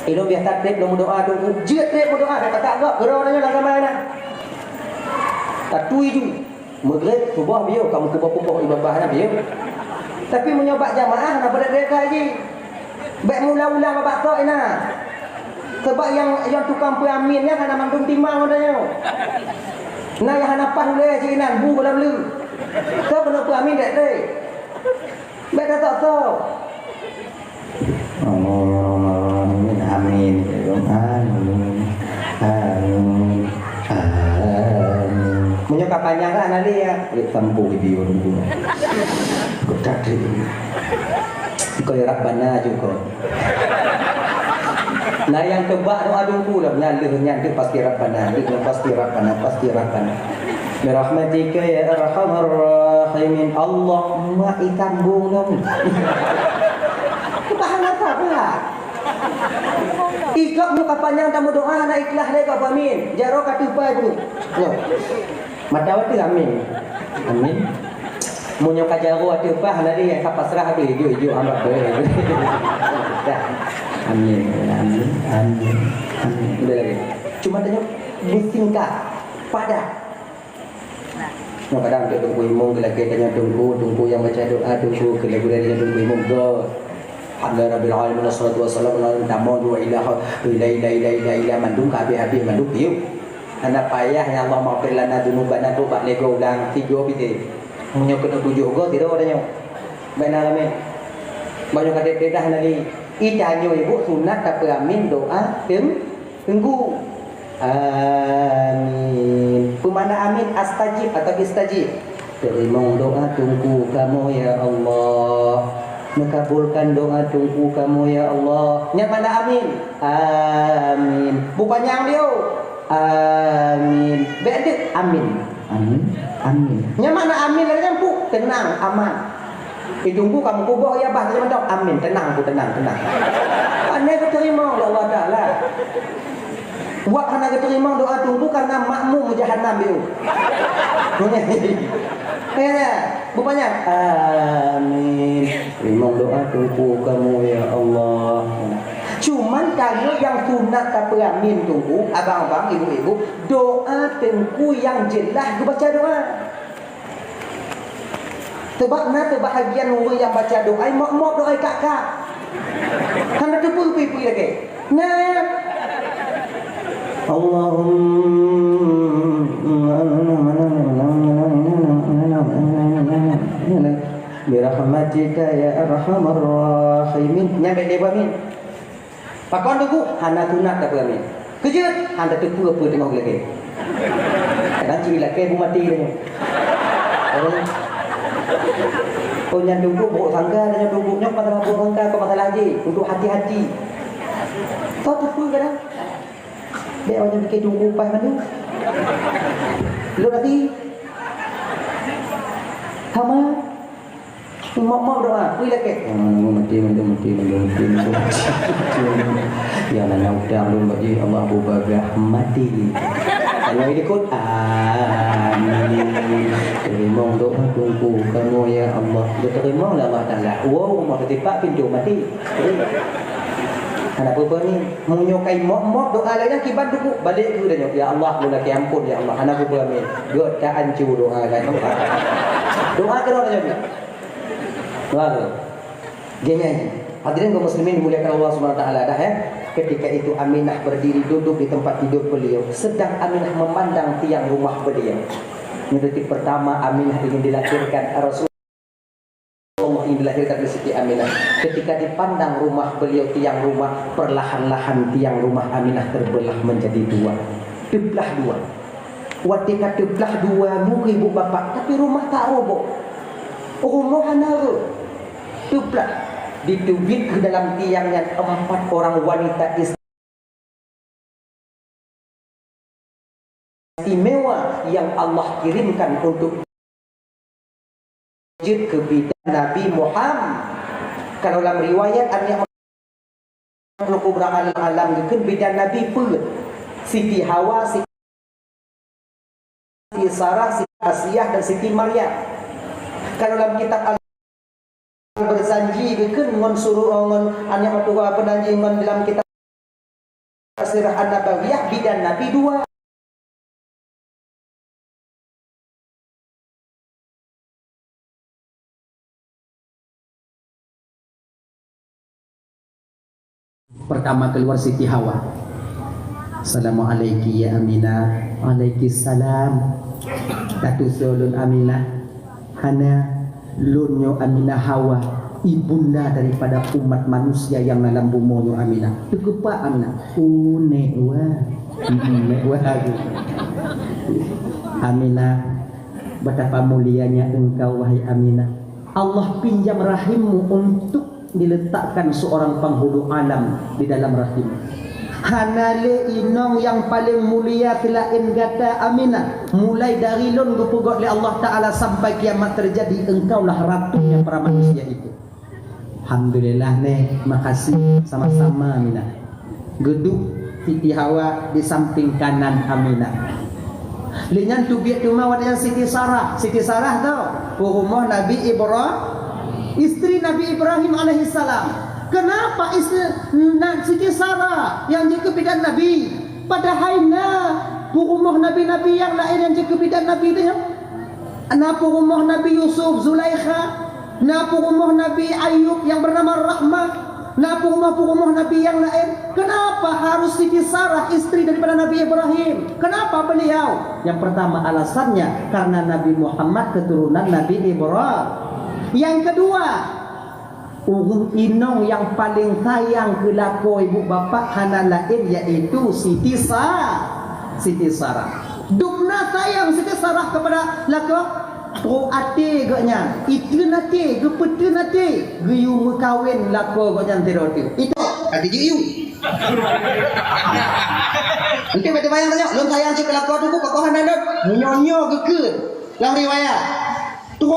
Itu biasa trip dalam doa tunggu. Jika trip doa tak agak geronanya lah mana. Tak tuju. Maghrib subah biar kamu kubah-kubah ibadah biar. Tapi menyobat jamaah nak pada mereka lagi. Baik mula-mula babak tok ina. Sebab yang tukang piamin ni kana mandung timang adanya. Nah yang hanapan boleh cikinan bu bola belu. Kau kena piamin dak teh. Baik kata tok. Amin amin. Amin. Menyokap panjang kan nanti ya. Tampu di orang tua. Kotak ini. Kau yang Rabbana juga. Nah yang kebak doa dulu lah. Nyalihnya itu pasti Rabbana. Itu pasti Rabbana. Pasti Rabbana. Birahmatika ya arhamar rahimin. Allahumma itambung dong. Kebahan apa pula? Ikut muka panjang tamu doa nak ikhlas dia kau amin. Jaro katupa itu. Yo. Matawati amin. Amin. Munyo kajaro atu pa hanari yang kapasrah tu hijau hamba boleh. Amin. Amin. Amin. Amin. Udah lagi. Cuma tanya disingkat padat. Nah, kadang tunggu imam lagi tanya tunggu yang baca doa tunggu ke lagu dari tunggu imam go. Alhamdulillah rabbil alamin wassalatu wassalamu ala tamam wa ilaha illa mandung habis mandung piu. Anak payah ya Allah maafkan lana dunubana tobat lego ulang 3 piti. Munyo kena 7 go tidak adanya. Benar amin. Banyak kata pedah nali. Idanyo ibu sunat tapi amin doa tunggu. Amin. Pemana amin astajib atau istajib. Terima doa tunggu kamu ya Allah. Mengabulkan doa tunggu kamu ya Allah. Yang mana amin? Amin. Bukan yang dia. Amin. Beda amin. Amin. Yang mana amin lagi yang bu tenang aman. Tunggu kamu kubur ya bah macam tu. Amin tenang bu tenang. Anda terima oleh Allah Taala. Buat hana terima doa tunggu karena makmum jahannam dia. Kayaknya bupanya amin. Terima doa tunggu kamu ya Allah. Cuman kalau yang sunat tak amin tunggu abang-abang ibu-ibu doa tengku yang jelas baca doa. Sebab nak bahagian orang yang baca doa mak doa kakak. Karena tu pun pipi lagi. Nah birahmatika ya arhamar rahimin. Nyampe dia amin. Pakon tu hana tunat tak amin. Kejut handa tu apa tengok lagi. Kadang ciri lagi bu mati dia. Oh yang duduk bawa tangga dan yang duduknya pada bawa tangga ke masalah haji untuk hati-hati. Kau tu pun kadang. Dia orang fikir tunggu pas mana. Lu nanti. Sama. Mak doa, kui lagi. Mati. Ya nak udang lu bagi Allah bagah mati. Kalau ini kot amin. Terima doa tunggu kamu ya Allah. Dia terima lah Allah Taala. Wow, mau tertipak pintu mati. Anak apa ni? Menyokai mok doa lain kibat dulu balik ke dia. Ya Allah, mula ki ampun ya Allah. Anak apa amin. God ka ancu doa lain. Doa ke doa dia. Lalu gini. Hadirin kaum muslimin dimuliakan Allah Subhanahu wa taala dah ya. Ketika itu Aminah berdiri duduk di tempat tidur beliau, sedang Aminah memandang tiang rumah beliau. Ini detik pertama Aminah ingin dilahirkan, Rasulullah ingin dilahirkan di Siti Aminah. Ketika dipandang rumah beliau, tiang rumah, perlahan-lahan tiang rumah Aminah terbelah menjadi 2. Terbelah 2. Ketika terbelah 2 muka ibu bapak, tapi rumah tak roboh. Rumah hana terbelah. Ditubik ke dalam tiangnya 4 orang wanita istimewa yang Allah kirimkan untuk ke bidan Nabi Muhammad. Kalau dalam riwayat An-Ni'mah Kubra al-Alam ke bidan Nabi pun Siti Hawa, Siti Sarah, Siti Asiyah dan Siti Maryam. Kalau dalam kitab berjanji bikin ngon suruh ngon anak tua penanji ngon dalam kitab Sirah An-Nabawiyah bidan Nabi 2. Pertama keluar Siti Hawa. Assalamualaikum ya Aminah. Waalaikumsalam. Datu sulun Aminah. Hana lunyo Aminah Hawa, ibunda daripada umat manusia yang dalam bumonyo Aminah. Tukupa Aminah. Nekwa lagi. Aminah, betapa mulianya engkau wahai Aminah. Allah pinjam rahimmu untuk diletakkan seorang penghulu alam di dalam rahim. Hanale inong yang paling mulia telain gata Aminah. Mulai dari lon gupugot oleh Allah Ta'ala sampai kiamat terjadi, engkaulah ratunya para manusia itu. Alhamdulillah nih, makasih sama-sama Aminah. Geduk Siti Hawa di samping kanan Aminah. Linyan tubiat rumah wadanya Siti Sarah. Siti Sarah tau rumah Nabi Ibrahim, istri Nabi Ibrahim alaihissalam. Kenapa istri Siti Sarah yang jadi bidan Nabi? Padahal rumah Nabi-Nabi yang lain yang jadi bidan Nabi itu ya. Napa rumah Nabi Yusuf, Zulaikha, napa rumah Nabi Ayub yang bernama Rahmah, Nak rumah Nabi yang lain? Kenapa harus Siti Sarah istri daripada Nabi Ibrahim? Kenapa beliau? Yang pertama alasannya karena Nabi Muhammad keturunan Nabi Ibrahim. Yang kedua, Urung inong yang paling sayang ke lako ibu bapa hana lain yaitu Siti Sarah. dukna sayang Siti Sarah kepada lako. Pro ate gaknya, itu nate, gepete nate, geyu mekawin lako gaknya terotiu. Itu ada you. Nanti bete bayang tanya, lom sayang si kelakon tu kok kohan ada nyonyo geke. Lah riwayat. Tu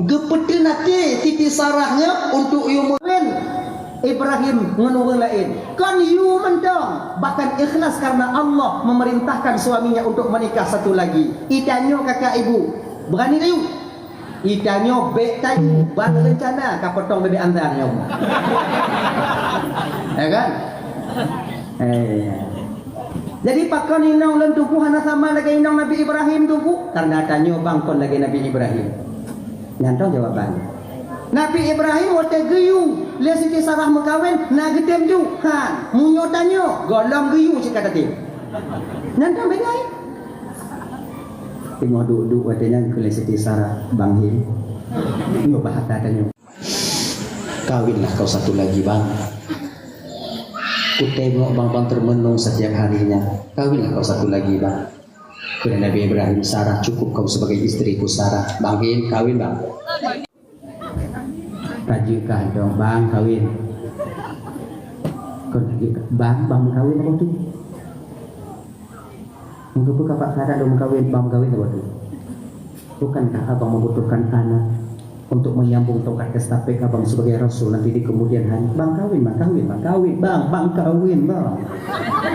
gepete nate Siti Sarahnya untuk you mawin Ibrahim ngenurun lain. Kan you mentong bahkan ikhlas karena Allah memerintahkan suaminya untuk menikah satu lagi. Itanyo kakak ibu berani kayu. Itanyo bek tayu ban rencana kapotong bebek antarnya. Ya kan? Jadi pakon inong lem tuku hana sama lagi inong Nabi Ibrahim tuku karena tanyo bangkon lagi Nabi Ibrahim. Nyantong jawaban. Nabi Ibrahim wote geyu le Siti Sarah mekawin na getem ju han munyo tanyo golong geyu cik kata tim. Nyantong bengai. Tengok duduk wadanya ke Siti Sarah Bang Him. Nyo bahata tanyo. Kawinlah kau satu lagi bang. Ku tengok bang termenung setiap harinya. Kawinlah kau satu lagi bang. Kepada Nabi Ibrahim, Sarah cukup kau sebagai istriku Sarah. Bang Him kawin bang. Kajikah dong bang kawin. Bang kawin apa tu? Mungkin bukan Pak Sarah dong kawin apa tu? Bukankah abang membutuhkan anak untuk menyambung tongkat estafet abang sebagai rasul nanti di kemudian hari? Bang kawin.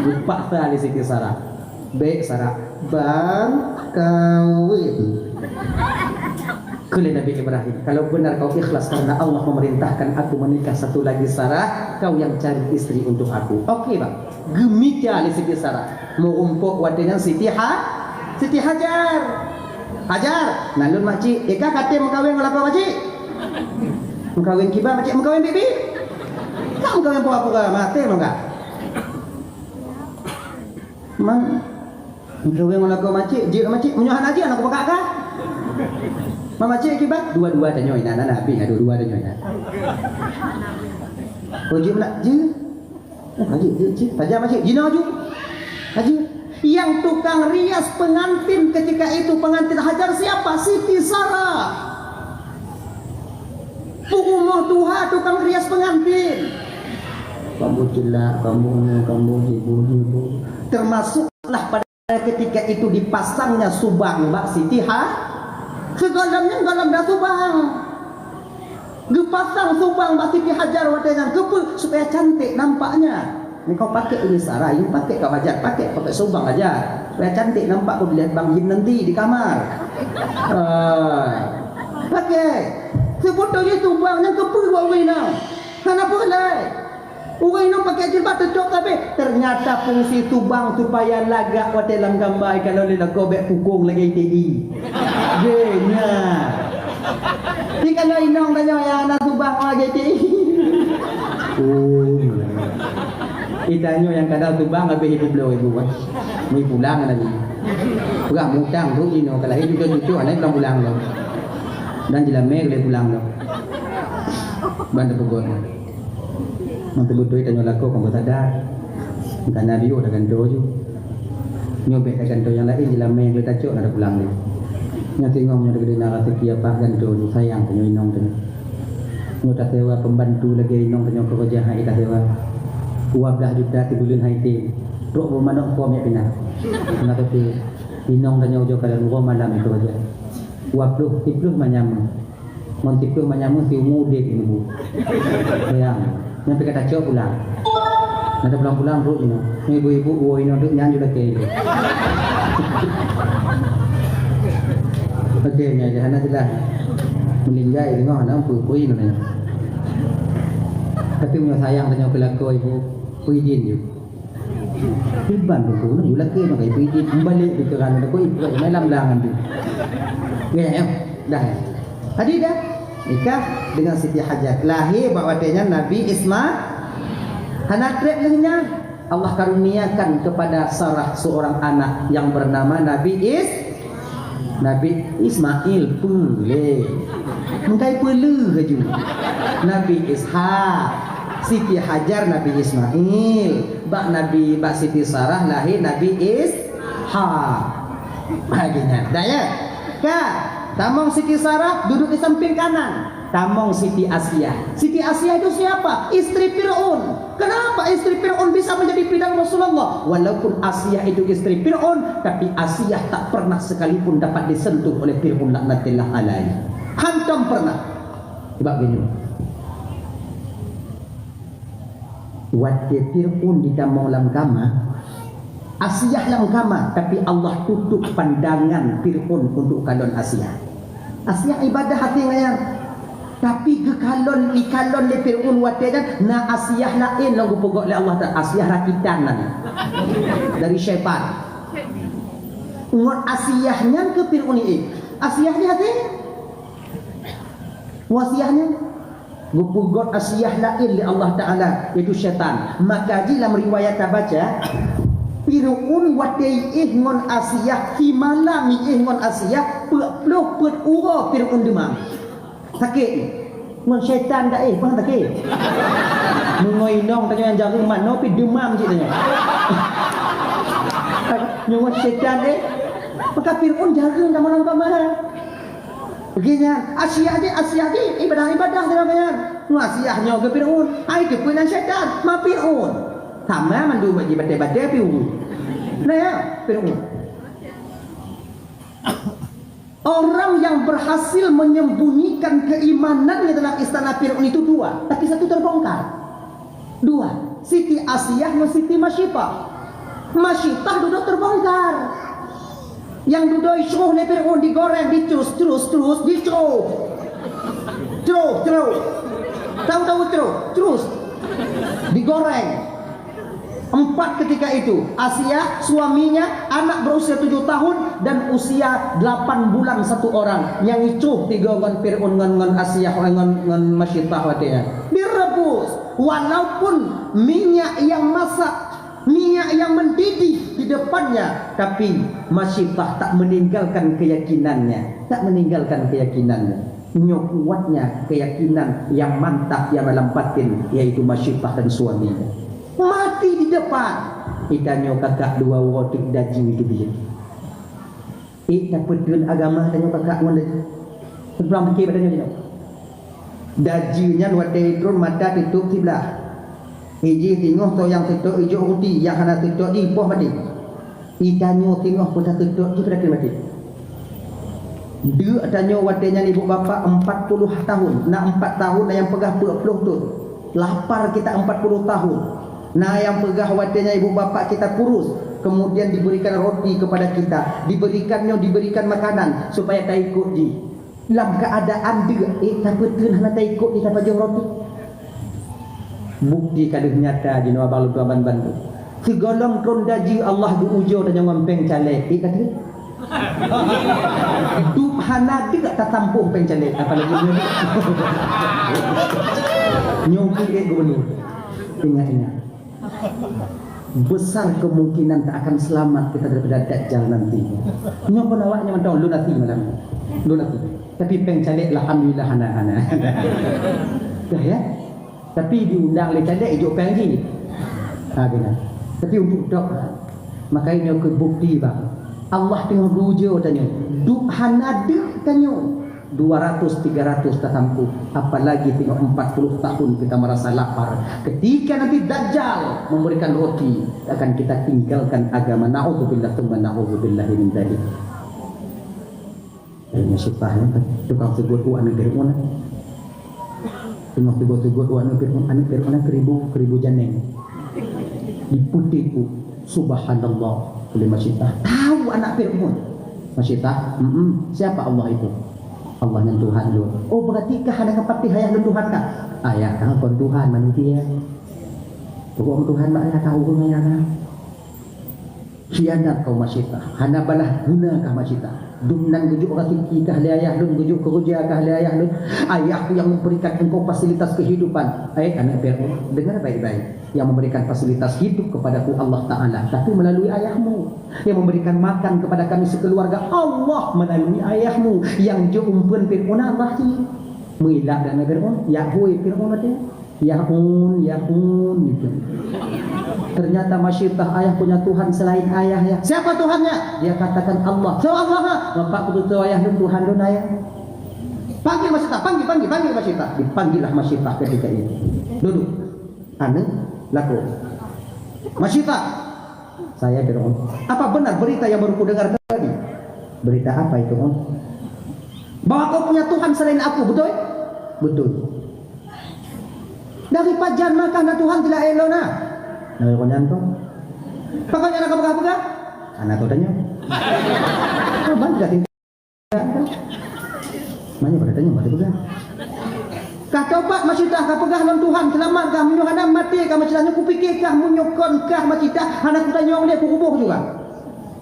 Lupa sekali Siti Sarah. Baik Sarah, bang kawin. Kuli Nabi Ibrahim, kalau benar kau ikhlas karena Allah memerintahkan aku menikah satu lagi Sarah, kau yang cari istri untuk aku. Okey bang. Gemika li Siti Sarah. Mau umpuk wadanya Siti Hajar. Nalun makcik, eka kate mengkawin ngelapa makcik? Mengkawin kiba makcik, mengkawin bibi? Kau mengkawin pura-pura mati enggak? Mang mengkawin ngelapa makcik, jik makcik menyuhan aja anak bakak kah? Mama cik kibat dua-dua tanya ina Nabi dua-dua tanya ina. Uji nak je. Haji saja macam jina ju. Haji yang tukang rias pengantin ketika itu pengantin Hajar siapa? Siti Sarah. Pukumuh tuha tukang rias pengantin. Kamu jelak, kamu ibu. Termasuklah pada ketika itu dipasangnya subang Mbak Siti segalamnya galam dah subang. Gepasang subang Mbak Siti Hajar wadangan kepe supaya cantik nampaknya. Ni kau pakai ini Sarah, you pakai kau Hajar, pakai subang aja supaya cantik nampak kau lihat Bang Jin nanti di kamar. Pakai. Sebetulnya subang yang kepe buat wina. Kenapa boleh? Orang ini pakai jilbab tercok tapi ternyata fungsi subang supaya lagak wa dalam gambar kalau dia nak gobek pukung lagi TI. Genya. Ni kalau inong tanya yang anak subang lagi TI. Itanyo yang kadang subang habis ibu beliau ibu kan. Mai pulang lagi. Pegang mutang tu ino kalau ibu cucu anak pulang lo. Dan jelame boleh pulang lo. Bantu pegon. Mantu betul tanya laku kamu sadar. Karena dia dah ganto je. Nyobek dah ganto yang lain jelah main kita cok nak pulang ni. Nya tengok nya dekat nak kata kia pak ganto ni sayang tanya inong tu. Nyo tak sewa pembantu lagi inong tanya kerja hai tak sewa. 12 juta di bulan Haiti. Rok bermanok form ya pindah. Nak tu inong tanya ujo kalau ngom malam itu kerja. 20 manyam. Montipu manyam ti mudik ibu. Sayang. Nanti kata cok pulang. Nanti pulang-pulang bro ini. Ibu-ibu buah ini untuk nyanyi juga ke. Oke, nya jangan jelas. Melinggai tengok anak pui ini. Tapi punya sayang tanya ke laku ibu pui din je. Iban tu nu laki nak ibu din balik di keran aku ibu main lamlangan tu. Ya, dah. Hadi dah. nikah dengan Siti Hajar. Lahir bawatannya Nabi Ismail. Hana trek lahirnya Allah karuniakan kepada Sarah seorang anak yang bernama Nabi Ismail pule. Mengkai pelu kaju. Nabi Ishaq, Siti Hajar Nabi Ismail, Bak Siti Sarah lahir Nabi Ishaq. Baginya. Dah ya? Kak, tamong Siti Sarah duduk di samping kanan. Tamong Siti Asia. Siti Asia itu siapa? Istri Fir'aun. Kenapa istri Fir'aun bisa menjadi bidang Rasulullah? Walaupun Asia itu istri Fir'aun, tapi Asia tak pernah sekalipun dapat disentuh oleh Fir'aun laknatillah alaihi. Hantam pernah. Sebab gini. Waktu Fir'aun di tamong lam kama, Asia lam kama, tapi Allah tutup pandangan Fir'aun untuk kalon Asia. Asia ibadah hati ngayang. Tapi kekalon ikalon le Fir'aun watadan na Asiyah lain lagu pogok le Allah Taala Asiyah rakitan dari syaitan. Ngot Asiyahnya ke Fir'aun ini. Asiyahnya hati. Wasiyahnya gupugot Asiyah lain le Allah Taala itu syaitan. Maka dalam riwayat baca Fir'aun watai ngon Asiyah himala mi ngon Asiyah peluk put uro Fir'aun demam. Sakit ni. Mun syaitan dah faham sakit. Mengoinong tanya yang jaga mana pi demam je tanya. Nyumat syaitan maka Fir'aun jaga dah malam kamar. Begini Asia je ibadah dalam bayan. Nu Asia nya ke Fir'aun. Ai ke punan syaitan, ma Fir'aun. Sama mandu bagi badai-badai piu. Nah ya, Fir'aun. Orang yang berhasil menyembunyikan keimanannya dalam istana Fir'aun itu dua, tapi satu terbongkar. Dua, Siti Asiyah dan Siti Masyitah. Masyitah duduk terbongkar. Yang duduk isruh oleh Fir'aun digoreng, dicus, terus, dicus. Terus. Tahu terus. Digoreng. 4 ketika itu Asia, suaminya, anak berusia 7 tahun dan usia 8 bulan satu orang. Yang icuh 3 ngon Fir'aun ngon Asia ngon Masyitah watanya. Direbus walaupun minyak yang masak, minyak yang mendidih di depannya, tapi Masyitah tak meninggalkan keyakinannya. Kuatnya keyakinan yang mantap yang dalam batin, yaitu Masyitah dan suaminya. Mati di depan. Ikannya kakak 2 watik daji itu dia. Dapat agama tanya kakak mana? Sebelum fikir padanya dia. Dajinya watik turun mata tutup sebelah. Iji tengok tu yang tutup hijau putih, yang hana tutup di poh mati. Ikannya tengok pun tak tutup je pada mati. Dia tanya watiknya ibu bapa 40 tahun. Nak 4 tahun yang pegah 40 tu. Lapar kita 40 tahun. Nah yang pegah wadahnya ibu bapa kita kurus, kemudian diberikan roti kepada kita, diberikan makanan supaya tak ikut di. Dalam keadaan dia, tak betul nak tak ikut di dapat jauh roti. Bukti kaduh nyata di Nuwah Balu Tuaban Bantu. Segolong rondaji Allah diujo dan yang peng calek. Kata Dup hana dia tak tampung peng calek, apalagi dia. Nyongki ke gubernur. Ingat. Besar kemungkinan tak akan selamat kita daripada Dajjal nanti. Nyopon awaknya mentong lu nanti malam. Tapi pengcalek alhamdulillah anak-anak. Dah ya. Tapi diundang oleh calek hijau peng lagi. Benar. Tapi untuk dok makanya ke bukti bang. Allah tengah berujo tanya. Duk hanada tanya. 200-300 tak mampu. Apalagi tengok 40 tahun kita merasa lapar. Ketika nanti Dajjal memberikan roti, akan kita tinggalkan agama. Na'udzubillah tsumma na'udzubillah min dzalik. Ini sifahnya tukang tegur anak Fir'aun. Tengok tegur anak Fir'aun keribu janeng. Diputiku subhanallah oleh Masyitah. Tahu anak Fir'aun. Masyitah, siapa Allah itu? Allah yang Tuhan juga. Oh berarti kah ada kepati hayang Tuhan kah? Ayah kah kon Tuhan manusia. Pokok Tuhan mak ayah tahu kau ayah kah? Khianat kau Masyitah. Hana balah guna kah Masyitah? Dumnan gujuk rakiki kah ayah lun, gujuk kerja kah ayah lun. Ayahku yang memberikan engkau fasilitas kehidupan. Anak Fir'aun, dengar baik-baik. Yang memberikan fasilitas hidup kepadaku Allah Ta'ala, tapi melalui ayahmu. Yang memberikan makan kepada kami sekeluarga Allah melalui ayahmu. Yang jumpen Fir'aun Allah ni mengilah dan Fir'aun, Yahweh Fir'aun katanya, Yahun gitu. Ternyata masyitah ayah punya Tuhan selain ayah ya. Siapa Tuhannya? Dia katakan Allah. So Allah. Bapak betul ayah dan Tuhan dan ayah. Panggil Masyitah, panggil Masyitah. Dipanggillah masyitah ketika itu. Duduk. Anu laku. Masyitah, Saya Fir'aun. apa benar berita yang baru ku dengar tadi? Berita apa itu Om? Bahwa kau punya Tuhan selain aku, betul? Betul. Dari pajan makan Tuhan tidak elona. Nah, kau nyanto? Pokoknya nak pegang-pegang. Anak kau tanya. Oh, bangga tinggal. Mana pada tanya pada pegang? Kah coba Masyitah kah pegang non Tuhan selamat kah menyuh anak mati kah Masyitahnya ku fikir kah menyokon kah Masyitah anak ku tanya oleh ku kubur juga.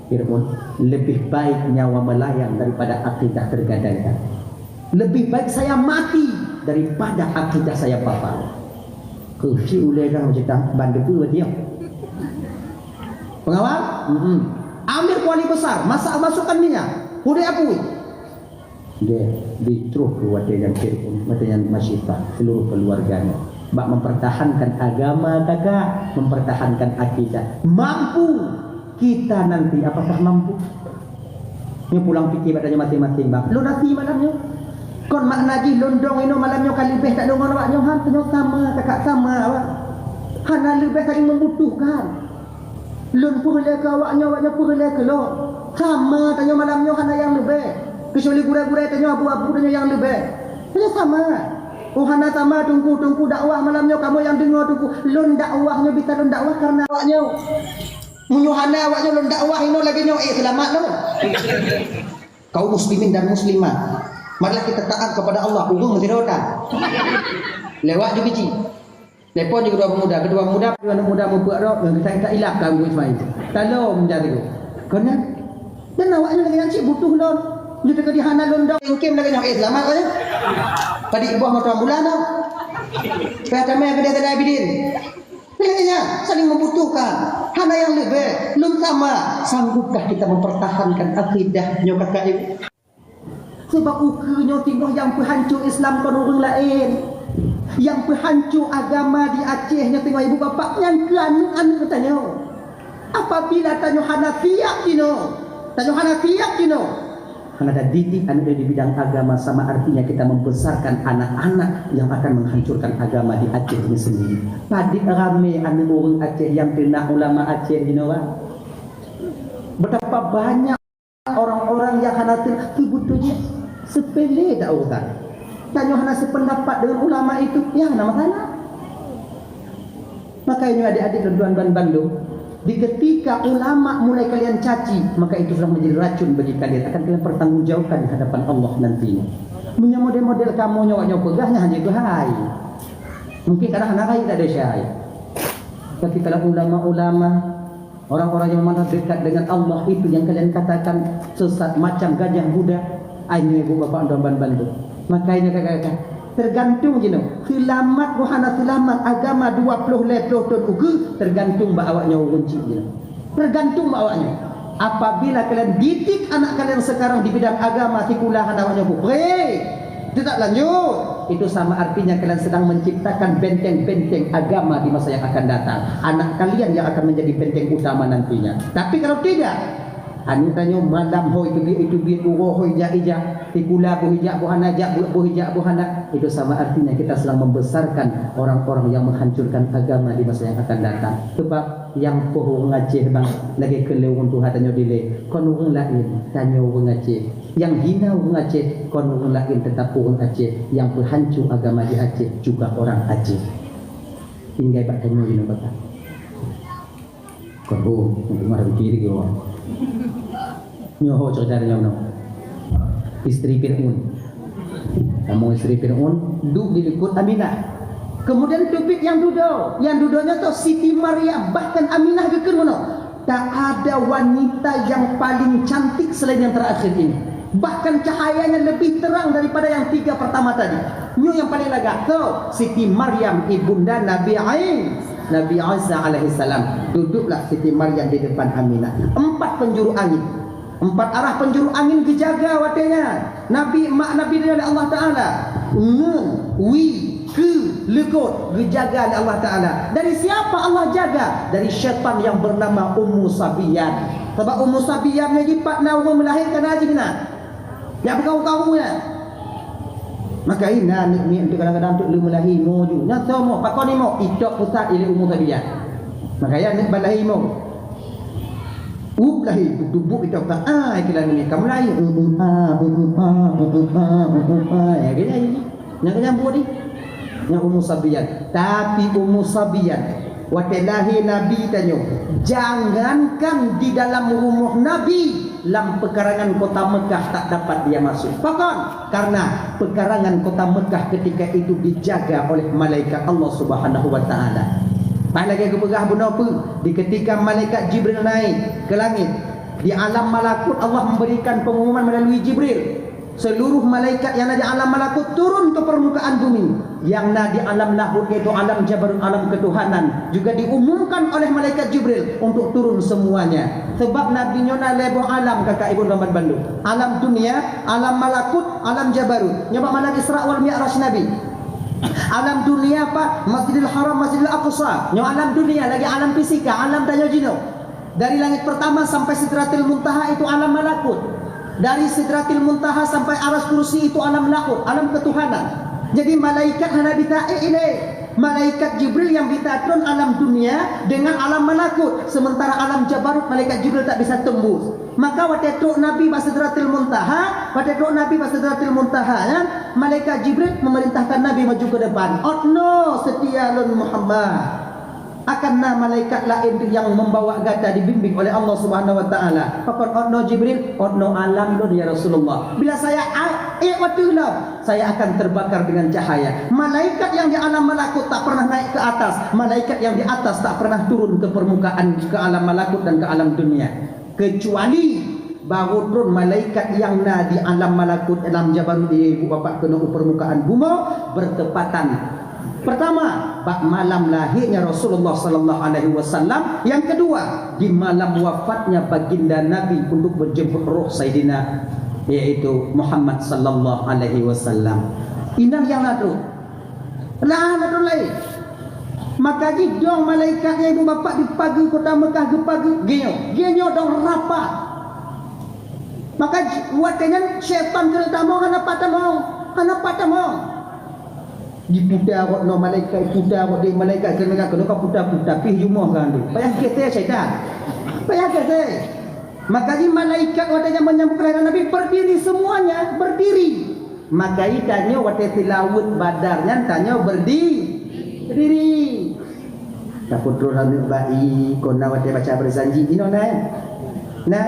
Fir'aun, lebih baik nyawa melayang daripada akidah tergadaikan. Lebih baik saya mati daripada akidah saya batal. Keci ulai kan Masyitah bandepu dia. Pengawal? Ambil kuali besar, masukkan minyak. Udah akui. Dia diterus keluar yang Fir'aun, matanya Masyitah, seluruh keluarganya. Bak mempertahankan agama kakak, mempertahankan akidah. Mampu kita nanti, apakah mampu? Ini pulang fikir badanya masing-masing bang. Lu nanti malamnya. Kon mak naji londong ino malamnya kali lebih tak dongon awak nyohan penyo sama kakak sama awak. Hana lebih saling membutuhkan. Lun purle ke awaknya purle ke lo. Sama tanya malamnya hana yang lebih. Kecuali gura-gura tanya abu-abu tanya yang lebih. Dia sama. Oh hana sama tunggu dakwah malamnya kamu yang dengar tunggu. Lun dakwahnya bisa lun dakwah karena awaknya. Menyuhana awaknya lun dakwah ino lagi nyo selamat lo. Kaum muslimin dan muslimat. Marilah kita taat kepada Allah. Urung mesti roda. Lewat juga ci. Lepon juga kedua muda membuat roh yang kita ilah kan gue Ismail. Kalau menjadi tu. Kena. Dan awaknya lagi nanti butuh lon. Dia dekat di hana londong. Mungkin lagi nyo selamat kan. Pada ibuah motor bulan dah. Kata mai kedai tadi bidin. Pilihnya saling membutuhkan. Hana yang lebih, belum sama. Sanggupkah kita mempertahankan akidah nyo kakak ibu? Sebab ukurnya tinggal yang penghancur Islam kan orang lain. Yang penghancur agama di Acehnya tinggal ibu bapa yang keanu katanya. Apabila tanya Hanafiyah kino, karena ada didik anak di bidang agama sama artinya kita membesarkan anak-anak yang akan menghancurkan agama di Aceh ini sendiri. Tadi rame anak orang Aceh yang kena ulama Aceh you know, betapa banyak orang-orang yang hanatil kebutuhannya sepele tak urusan. Tanya hana sependapat dengan ulama itu, ya nama sana. Makanya adik-adik dan tuan-tuan Bandung, di ketika ulama mulai kalian caci, maka itu sudah menjadi racun bagi kalian. Akan kalian pertanggungjawabkan di hadapan Allah nantinya. Punya model-model kamu nyawa-nyawa pegahnya hanya itu hai. Mungkin kadang anak hai tak ada syai. Tapi kalau ulama-ulama, orang-orang yang mana dekat dengan Allah itu yang kalian katakan sesat macam gajah Buddha, ayo ibu bapak dan Bandung. Makanya kakak-kakak tergantung je no. Selamat rohana selamat agama 20 tahun ugu tergantung ba awaknya kunci je. Tergantung ba awaknya. Apabila kalian didik anak kalian sekarang di bidang agama sekulahan awaknya tidak lanjut. Itu sama artinya kalian sedang menciptakan benteng-benteng agama di masa yang akan datang. Anak kalian yang akan menjadi benteng utama nantinya. Tapi kalau tidak, anu tanya malam hoi itu biar uroh hoi ija tikula buhijak buhana jak buhijak buhana, itu sama artinya kita sedang membesarkan orang-orang yang menghancurkan agama di masa yang akan datang. Sebab yang pohon Aceh bang lagi kelewung Tuhan tanya dile kon urang lain tanya urang Aceh, yang hina urang Aceh kon urang lain tetap urang Aceh, yang penghancur agama di Aceh juga orang Aceh. Tinggal pak tanya dile bapak kon untuk marah kiri ke orang nyoho cerita dia no. Istri Fir'aun. Kamu istri Fir'aun duduk di likut Aminah. Kemudian topik yang duduknya tu Siti Maryam, bahkan Aminah ke mana? tak ada wanita yang paling cantik selain yang terakhir ini. Bahkan cahayanya lebih terang daripada yang 3 pertama tadi. Nyo yang paling lagak tu Siti Maryam ibunda Nabi Isa alaihissalam. Duduklah Siti Maryam di depan Aminah. 4 penjuru angin, 4 arah penjuru angin dijaga watenya. Mak Nabi dari Allah Taala. Lekut dijaga oleh Allah Taala. Dari siapa Allah jaga? Dari syaitan yang bernama Ummu Sabiyan. Sebab Ummu Sabiyan ni jipat orang melahirkan haji kena. Ya berkau-kau ya. Maka ina ni untuk kadang-kadang untuk lu melahir mo ju. Nya semua pakon ni mo itok pusat ile Ummu Sabiyan. Maka ya nak balahi mo. Lahir dubuk itu kata iklan ni kamu lahir ya gini nak nyambut ni yang Ummu Sabiyan. Tapi Ummu Sabiyan waktu lahir Nabi tanya, jangankan di dalam rumah Nabi, dalam pekarangan kota Mekah tak dapat dia masuk. Pakon? Karena pekarangan kota Mekah ketika itu dijaga oleh malaikat Allah Subhanahu wa taala. Tak lagi aku pegah benda apa? Di ketika malaikat Jibril naik ke langit, di alam malakut Allah memberikan pengumuman melalui Jibril. Seluruh malaikat yang ada di alam malakut turun ke permukaan bumi. Yang ada di alam lahut yaitu alam jabarut, alam ketuhanan, juga diumumkan oleh malaikat Jibril untuk turun semuanya. Sebab Nabi Nyona leboh alam kakak ibu Rahmat Bandung. Alam dunia, alam malakut, alam jabarut. Nyoba mana Isra wal Mi'raj Nabi. Alam dunia apa? Masjidil Haram, Masjidil Aqsa. Nyo alam dunia lagi alam fisika, alam daya jino. Dari langit pertama sampai Sidratil Muntaha itu alam malakut. Dari Sidratil Muntaha sampai Aras Kursi itu alam lahut, alam ketuhanan. Jadi malaikat hana bita'i ini. Malaikat Jibril yang bitatron alam dunia dengan alam malakut. Sementara alam jabarut malaikat Jibril tak bisa tembus. Maka waktu itu Nabi Sidratil Muntaha, ya, malaikat Jibril memerintahkan Nabi maju ke depan. Otno setia lun Muhammad. Akanlah malaikat lain yang membawa gata dibimbing oleh Allah Subhanahu wa taala. Pakon otno Jibril, otno alam lun ya Rasulullah. Bila saya watullah, saya akan terbakar dengan cahaya. Malaikat yang di alam malakut tak pernah naik ke atas. Malaikat yang di atas tak pernah turun ke permukaan, ke alam malakut dan ke alam dunia. Kecuali baru turun malaikat yang di alam malakut, alam jabarut di ibu bapak kena permukaan bumi bertepatan. Pertama, malam lahirnya Rasulullah sallallahu alaihi wasallam. Yang kedua, di malam wafatnya baginda Nabi untuk menjemput roh Sayyidina yaitu Muhammad sallallahu alaihi wasallam. Inang yang lalu. Lalu lain. Maka dong malaikatnya ibu bapak di pagi kota Mekah ke pagi genyo dong rapat. Maka watenya syaitan kena mau kana patah mau. Diputar no malaikat putar di malaikat kena putar pi jumah kan tu. Payah kita syaitan. Payah kita. Maka di malaikat watenya menyambut kelahiran Nabi berdiri semuanya, berdiri. Maka tanya waktu tilawut badarnya tanya berdiri. Takut turun baik kona waktu baca berjanji ino nah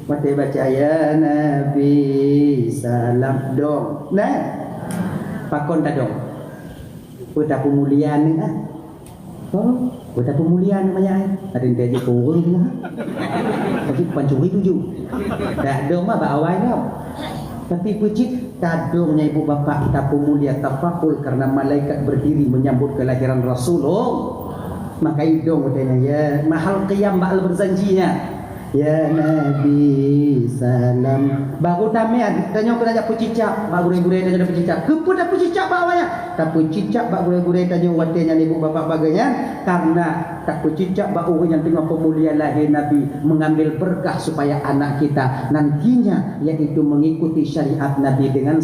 waktu baca ya Nabi salam dong pakon tak dong udah pemulihan ni udah pemulihan namanya ada yang dia kurung lah tapi pancuri tujuh dah dong mah bawa kau tapi puji tadungnya ibu bapak kita pemulia tafakul karena malaikat berdiri menyambut kelahiran Rasulullah. Maka idong katanya ya mahal qiyam ba'al berjanjinya ya Nabi salam baru tamai tanya kena pucicak baru gure tanya pucicak kepada pucicak bawanya tak pucicak baru gure tanya watenya ibu bapak baganya karena tak pucicak baru yang tengah pemulia lahir Nabi mengambil berkah supaya anak kita nantinya yaitu mengikuti syariat Nabi dengan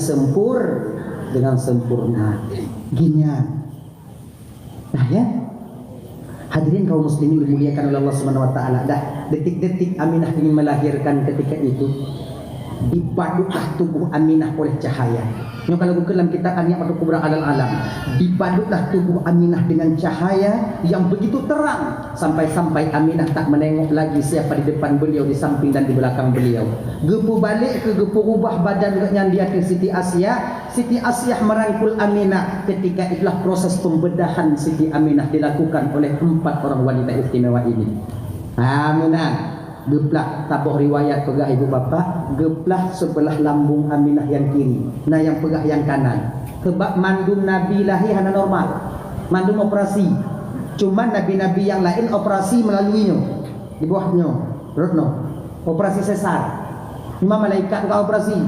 sempurna ginya nah ya. Hadirin kaum muslimin dimuliakan oleh Allah Subhanahu wa taala. Dah detik-detik Aminah ingin melahirkan ketika itu dibadutlah tubuh Aminah oleh cahaya. Yang kalau dalam kitab An-Ni'mat Kubra Alal Alam, dibadutlah tubuh Aminah dengan cahaya yang begitu terang sampai-sampai Aminah tak menengok lagi siapa di depan beliau, di samping dan di belakang beliau. Gepu balik ke gepu ubah badan yang dia ke Siti Asyah. Siti Asyah merangkul Aminah. Ketika itulah proses pembedahan Siti Aminah dilakukan oleh 4 orang wanita istimewa ini. Aminah geplah tabuh riwayat pegah ibu bapa, geplah sebelah lambung Aminah yang kiri, nah yang pegah yang kanan. Sebab mandum Nabi lahir hana normal, mandum operasi. Cuman nabi-nabi yang lain operasi melaluinya, di bawahnya, rotno, operasi sesar. Imam malaikat bukan operasi.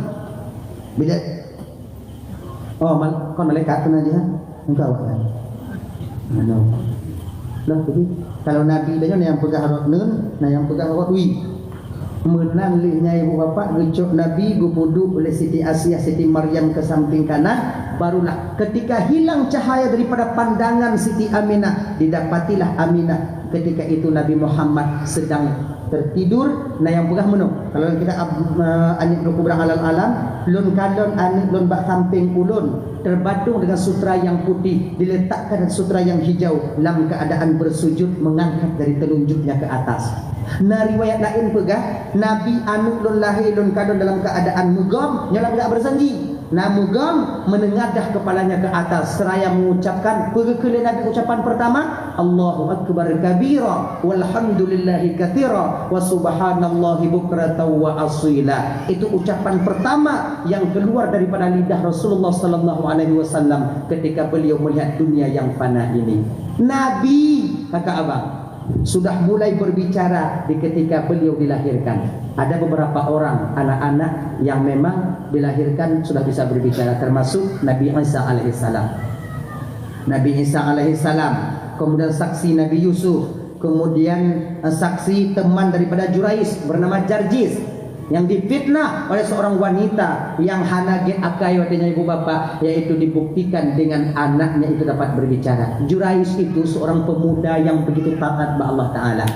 Bila kon malaikat kena dia, engkau kan? Mana? Lah jadi kalau Nabi dia yang pegah rotnen, nah yang pegah rotwi. Menang lihnya ibu bapa gecok Nabi gupudu oleh Siti Asiyah Siti Maryam ke samping kanan, barulah ketika hilang cahaya daripada pandangan Siti Aminah, didapatilah Aminah ketika itu Nabi Muhammad sedang tertidur. Nah yang pegah menung kalau kita anik berkubrang alam-alam lun kalon anik lun bak samping ulun terbadung dengan sutra yang putih, diletakkan dengan sutra yang hijau dalam keadaan bersujud mengangkat dari telunjuknya ke atas. Nah riwayat lain pegah Nabi anu lun lahir lun kadon dalam keadaan mugam nyalam tak bersanji. Nah mugam menengadah kepalanya ke atas seraya mengucapkan perkele Nabi ucapan pertama Allahu akbar kabira walhamdulillahi katsira wa subhanallahi bukratan wa asila. Itu ucapan pertama yang keluar daripada lidah Rasulullah sallallahu alaihi wasallam ketika beliau melihat dunia yang fana ini. Nabi kakak abang sudah mulai berbicara di ketika beliau dilahirkan. Ada beberapa orang anak-anak yang memang dilahirkan sudah bisa berbicara, termasuk Nabi Isa alaihissalam. Nabi Isa alaihissalam, kemudian saksi Nabi Yusuf, kemudian saksi teman daripada Jurais bernama Jarjis yang difitnah oleh seorang wanita yang hanage akai wadenya ibu bapa, yaitu dibuktikan dengan anaknya itu dapat berbicara. Jurais itu seorang pemuda yang begitu taat kepada Allah Ta'ala.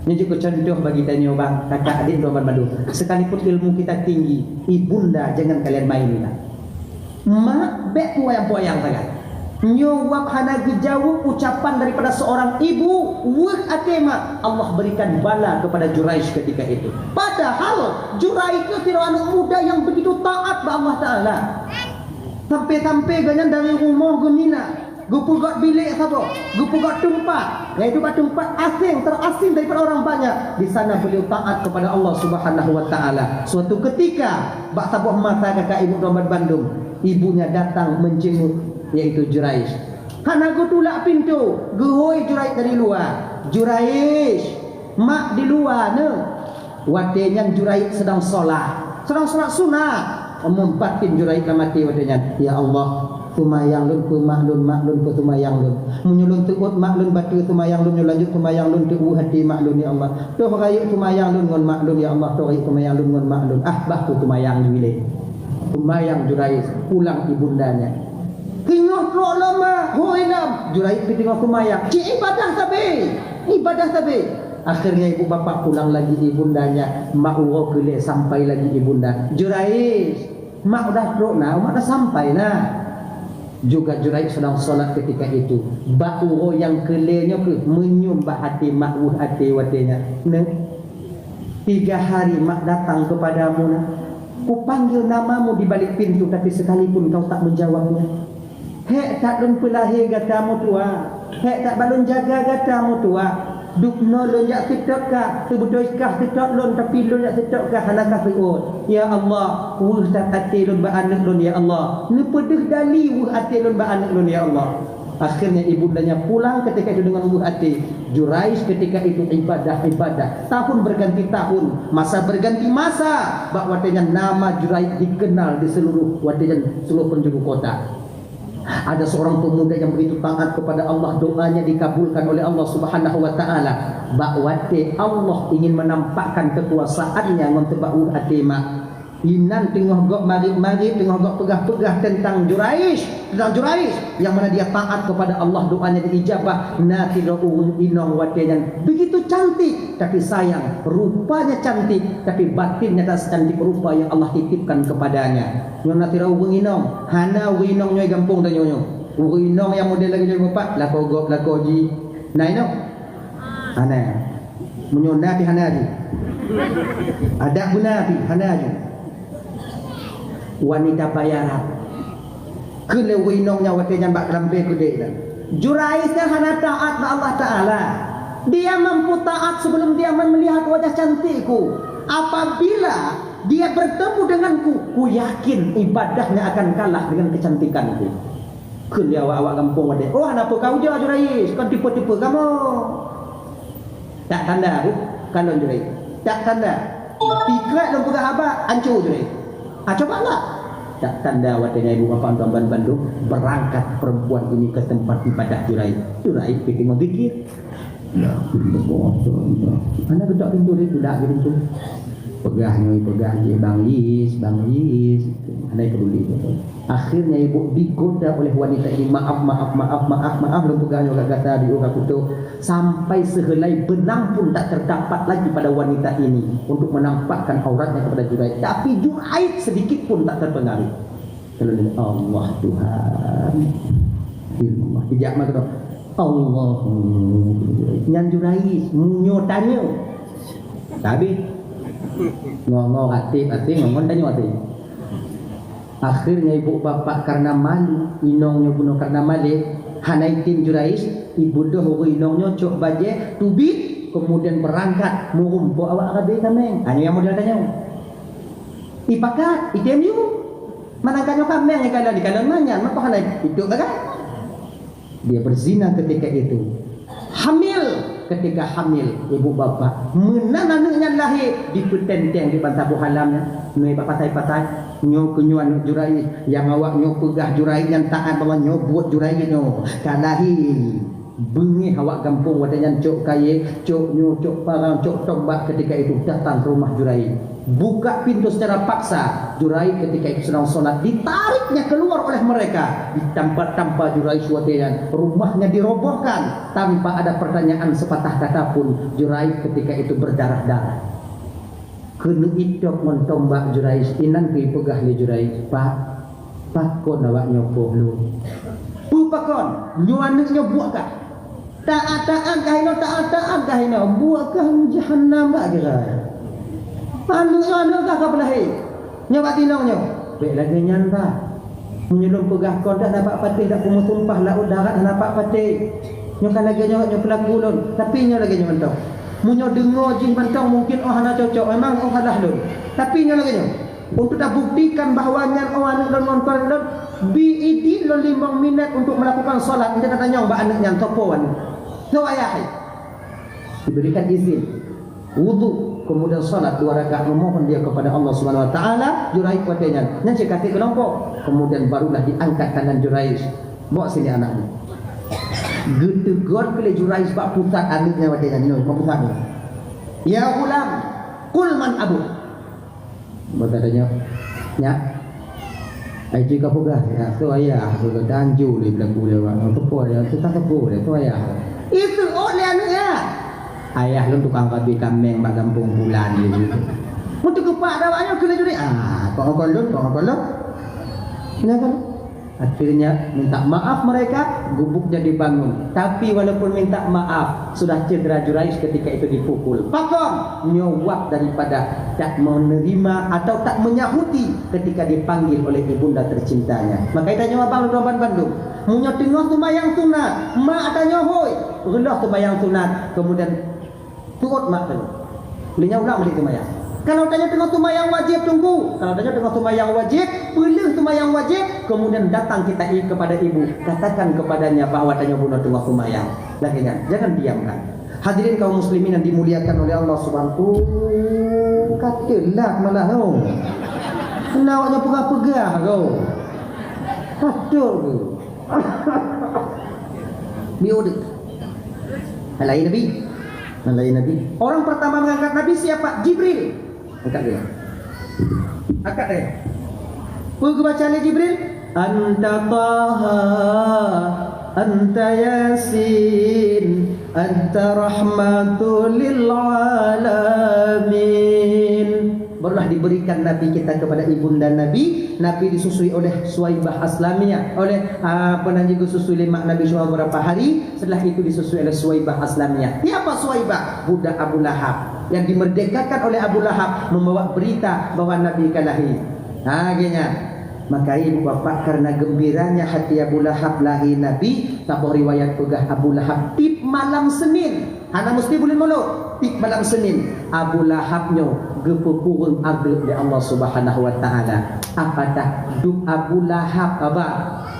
Ini juga contoh bagi tanya bang, kakak adik Tuan Madu. Sekalipun ilmu kita tinggi, ibunda jangan kalian mainin. Mak bek poyang-poyang sangat. Nyuwap hanagi jauh ucapan daripada seorang ibu, wah atema Allah berikan bala kepada Jurais ketika itu. Padahal Jurais itu tidak anak muda yang begitu taat kepada Allah Ta'ala. Sampai-sampai ganyan dari rumah gemina, gupugot bilik sabo, gupugot tempat, yaitu tempat asing, terasing daripada orang banyak. Di sana beliau taat kepada Allah Subhanahu wa Ta'ala. Suatu ketika bak sabuh mata kakak ibu Muhammad Bandung, ibunya datang menjenguk, yaitu Jurais. Hana gutulak pintu, gehoi Jurais dari luar. Jurais, mak di luar ne. Watenya Jurais sedang solat sunat. Membatin Jurais mati watenya. Ya Allah, tumayang lun ku maklun ku tumayang lun. Menyulun tuut maklun batu tumayang lun lanjut tumayang lun tu hati maklun ya Allah. Toh rayu tumayang lun ngon maklun ya Allah, toh rayu tumayang lun ngon maklun. Ah bah tu tumayang wile. Tumayang Jurais pulang ibundanya. Tengok kok lama, hoi lam. Jurais pergi tengok kumayang. Cik ibadah tabe. Akhirnya ibu bapa pulang lagi ibundanya. Mak uwo kele sampai lagi ibunda. Jurais, mak udah truk nah, mak dah sampai nah. Juga Jurais sedang solat ketika itu. Bak uwo yang kelenya ke menyumbah hati mak uwo hati watenya. Ne, 3 hari mak datang kepadamu nah. Ku panggil namamu di balik pintu tapi sekalipun kau tak menjawabnya. Hek tak lun pelahir gatamu tua, hek tak balun jaga gatamu tua. Dukno lun jak titok ka, tebudoikah titok lun tapi lun jak titok ka hanakah fiut. Ya Allah, wuh tak ati lun ba anak lun ya Allah. Ni pedih dali wuh ati lun ba anak lun ya Allah. Akhirnya ibundanya pulang ketika itu dengan wuh ati. Jurais ketika itu ibadah. Tahun berganti tahun, masa berganti masa. Bak watenya nama Jurais dikenal di seluruh watenya seluruh penjuru kota. Ada seorang pemuda yang begitu taat kepada Allah, doanya dikabulkan oleh Allah Subhanahu wa Ta'ala. Bakwate Allah ingin menampakkan kekuasaannya mentebau atima. Inan tengah gok mari tengah gok pegah-pegah tentang Jurais yang mana dia taat kepada Allah, doanya diijabah. Natiru inong watenya begitu cantik, tapi sayang rupanya cantik tapi batinnya tak secantik rupa yang Allah titipkan kepadanya. Nyon natiru inong hana inong nyoy gampung dan nyoy inong yang model lagi nyoy bapak lako gok lako ji nah inong hana menyonati hana ji ada gunapi hana ji wanita bayaran kelewinongnya watenya bak lambe gede. Jurais hana taat ba Allah Ta'ala. Dia mampu taat sebelum dia melihat wajah cantikku. Apabila dia bertemu denganku, ku yakin ibadahnya akan kalah dengan kecantikanku. Kun dia awak kampung ada. Oh, kenapa kau je Jurais? Kau tipu-tipu kamu. Tak tanda tu kalau Jurais. Tak tanda. Tikrat dalam pegah abak hancur Jurais. Cobalah. Tak tanda watanya ibu bapa tuan Bandung berangkat perempuan ini ke tempat ibadah Jurais. Jurais fikir. Ya, anak gedok pintu dia tidak pintu. Pegah je Bang Yis. Anak peduli betul. Akhirnya ibu digoda oleh wanita ini, maaf lu pegahnya kata di kutu sampai sehelai benang pun tak terdapat lagi pada wanita ini untuk menampakkan auratnya kepada Jurais. Tapi Jurais sedikit pun tak terpengaruh. Kalau Allah Tuhan, Allah tidak makro Allah nyan Jurais munyo tanya. Tapi ngomong hati ngomong tanya hati. Akhirnya ibu bapak karena malu, inongnya bunuh karena malik, hanai tim Jurais, ibu dah inongnya cok baje, tubit, kemudian berangkat, murumpo awak rabi kameng. Hanya yang model tanya. Ipakat, item you. Manangkanyo kameng yang kala di kalan manyan, maka hanai hidup kan? Dia berzina ketika itu. Hamil ketika hamil ibu bapak menanannya lahir di petenteng di bantabu halamnya. Noi patai nyo kenyuan Jurais yang awak nyo pegah Jurais yang taat bawa nyo buat Jurais nyo kalahi bengi awak kampung wadanya cok kaye cok nyo cok parang cok tombak ketika itu datang ke rumah Jurais, buka pintu secara paksa. Jurais ketika itu sedang solat, ditariknya keluar oleh mereka, ditampak Jurais wadanya, rumahnya dirobohkan tanpa ada pertanyaan sepatah kata pun. Jurais ketika itu berdarah-darah. Kena idok mentombak Jurais, inan ke pegah le Jurais, pakon awak nyopoh lu. Pakon, nyuannya buakah? Taat-taat kahino, buakah jahannam tak kira. Anu kah kabelahi? Nyoba tinongnya. Baik lagi nyanta. Menyelum pegah kau dah dapat patih, dak kumu tumpah laut darat dah dapat patih. Nyokan lagi nyoba pelakulun, tapi nyo lagi nyo mentong. Munyo dengar jin mentong mungkin hana cocok, memang halah lun. Tapi nyo lagi nyo. Untuk dah buktikan bahawanya anu dan nonton BED lo 5 minit untuk melakukan solat. Kita tanya mbak anak yang topoan. So ayah diberikan izin wudu, kemudian solat 2 rakaat memohon dia kepada Allah Subhanahu wa taala. Jurais katanya nyan cekati kelompok, kemudian barulah diangkat tangan Jurais, bawa sini anaknya. Gitu god kele Jurais bak pusat anaknya katanya ni mau pusat. Ya ulam kul man abu. Bertanya nya ai jika pegah ya tu ayah tu danju di belakang dia orang tepo dia tu tak tepo dia tu ayah. Itu oleh anaknya. Ayah lu tukang babi kambing bak kampung bulan ni. Untuk kepak dawaknya kena juri. Kau kolon. Ya kan? Akhirnya minta maaf mereka, gubuknya dibangun. Tapi walaupun minta maaf, sudah cedera Jurais ketika itu dipukul. Pakon nyowak daripada tak menerima atau tak menyahuti ketika dipanggil oleh ibunda tercintanya. Maka tanya abang Roban Bandung, munyo tengah tumayang sunat, mak tanya hoi, gelah tumayang sunat, kemudian turut mak tu. Belinya ulang beli tumayang. Kalau tanya tengah tumayang wajib tunggu. Kalau tanya tengah tumayang wajib, pilih tumayang wajib. Kemudian datang kita kepada ibu, katakan kepadanya bahawa tanya bunuh tengah tumayang. Lagi jangan diamkan. Hadirin kaum muslimin yang dimuliakan oleh Allah Subhanahu. Katelak malah kau. Nawaknya pegah-pegah kau. Kacau kau. Biudik. Alai Nabi. Orang pertama mengangkat Nabi siapa? Jibril. Angkat dia. Pergi baca ni Jibril. Anta Taha, Anta Yasin, Anta Rahmatul lil Alamin. Barulah diberikan Nabi kita kepada ibunda Nabi. Nabi disusui oleh Suwaibah Aslamiyah, oleh juga susui lemak Nabi Syuaib beberapa hari. Setelah itu disusui oleh Suwaibah Aslamiyah. Siapa Suwaibah? Budak Abu Lahab yang dimerdekakan oleh Abu Lahab, membawa berita bahawa Nabi akan lahir. Gini. Maka ibu bapa karena gembiranya hati Abu Lahab lahir Nabi, tak riwayat pegah Abu Lahab tip malam Senin Anak mesti boleh molok tik malam Senin. Abu Lahabnya gepupurun adil di Allah Subhanahu wa taala. Apatah duk Abu Lahab apa?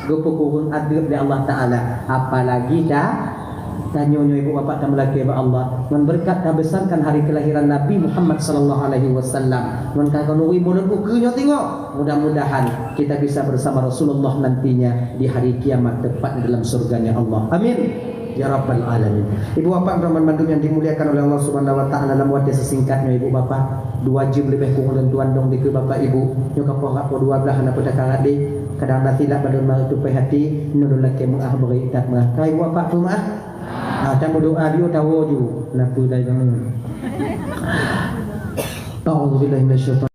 Gepupurun adil di Allah taala. Apalagi dah tanyonyo ibu bapak dan melaki Allah mun berkat besarkan hari kelahiran Nabi Muhammad sallallahu alaihi wasallam mun kagonui mulut ukeunya tengok mudah-mudahan kita bisa bersama Rasulullah nantinya di hari kiamat tepat di dalam surganya Allah amin ya rabbal alamin. Ibu bapak Brahman Bandung yang dimuliakan oleh Allah Subhanahu wa taala, dalam waktu sesingkatnya ibu bapak 2 jam lebih kurang dan tuan dong di ke bapak ibu nyokap pohak po 12 anak pada karade kadang tidak pada mau tu hati nurul laki mengah beri tak mengah kai bapak tu mah Macam doa dia tahu je. Kenapa dah jangan. A'udzubillahi minasyaitanir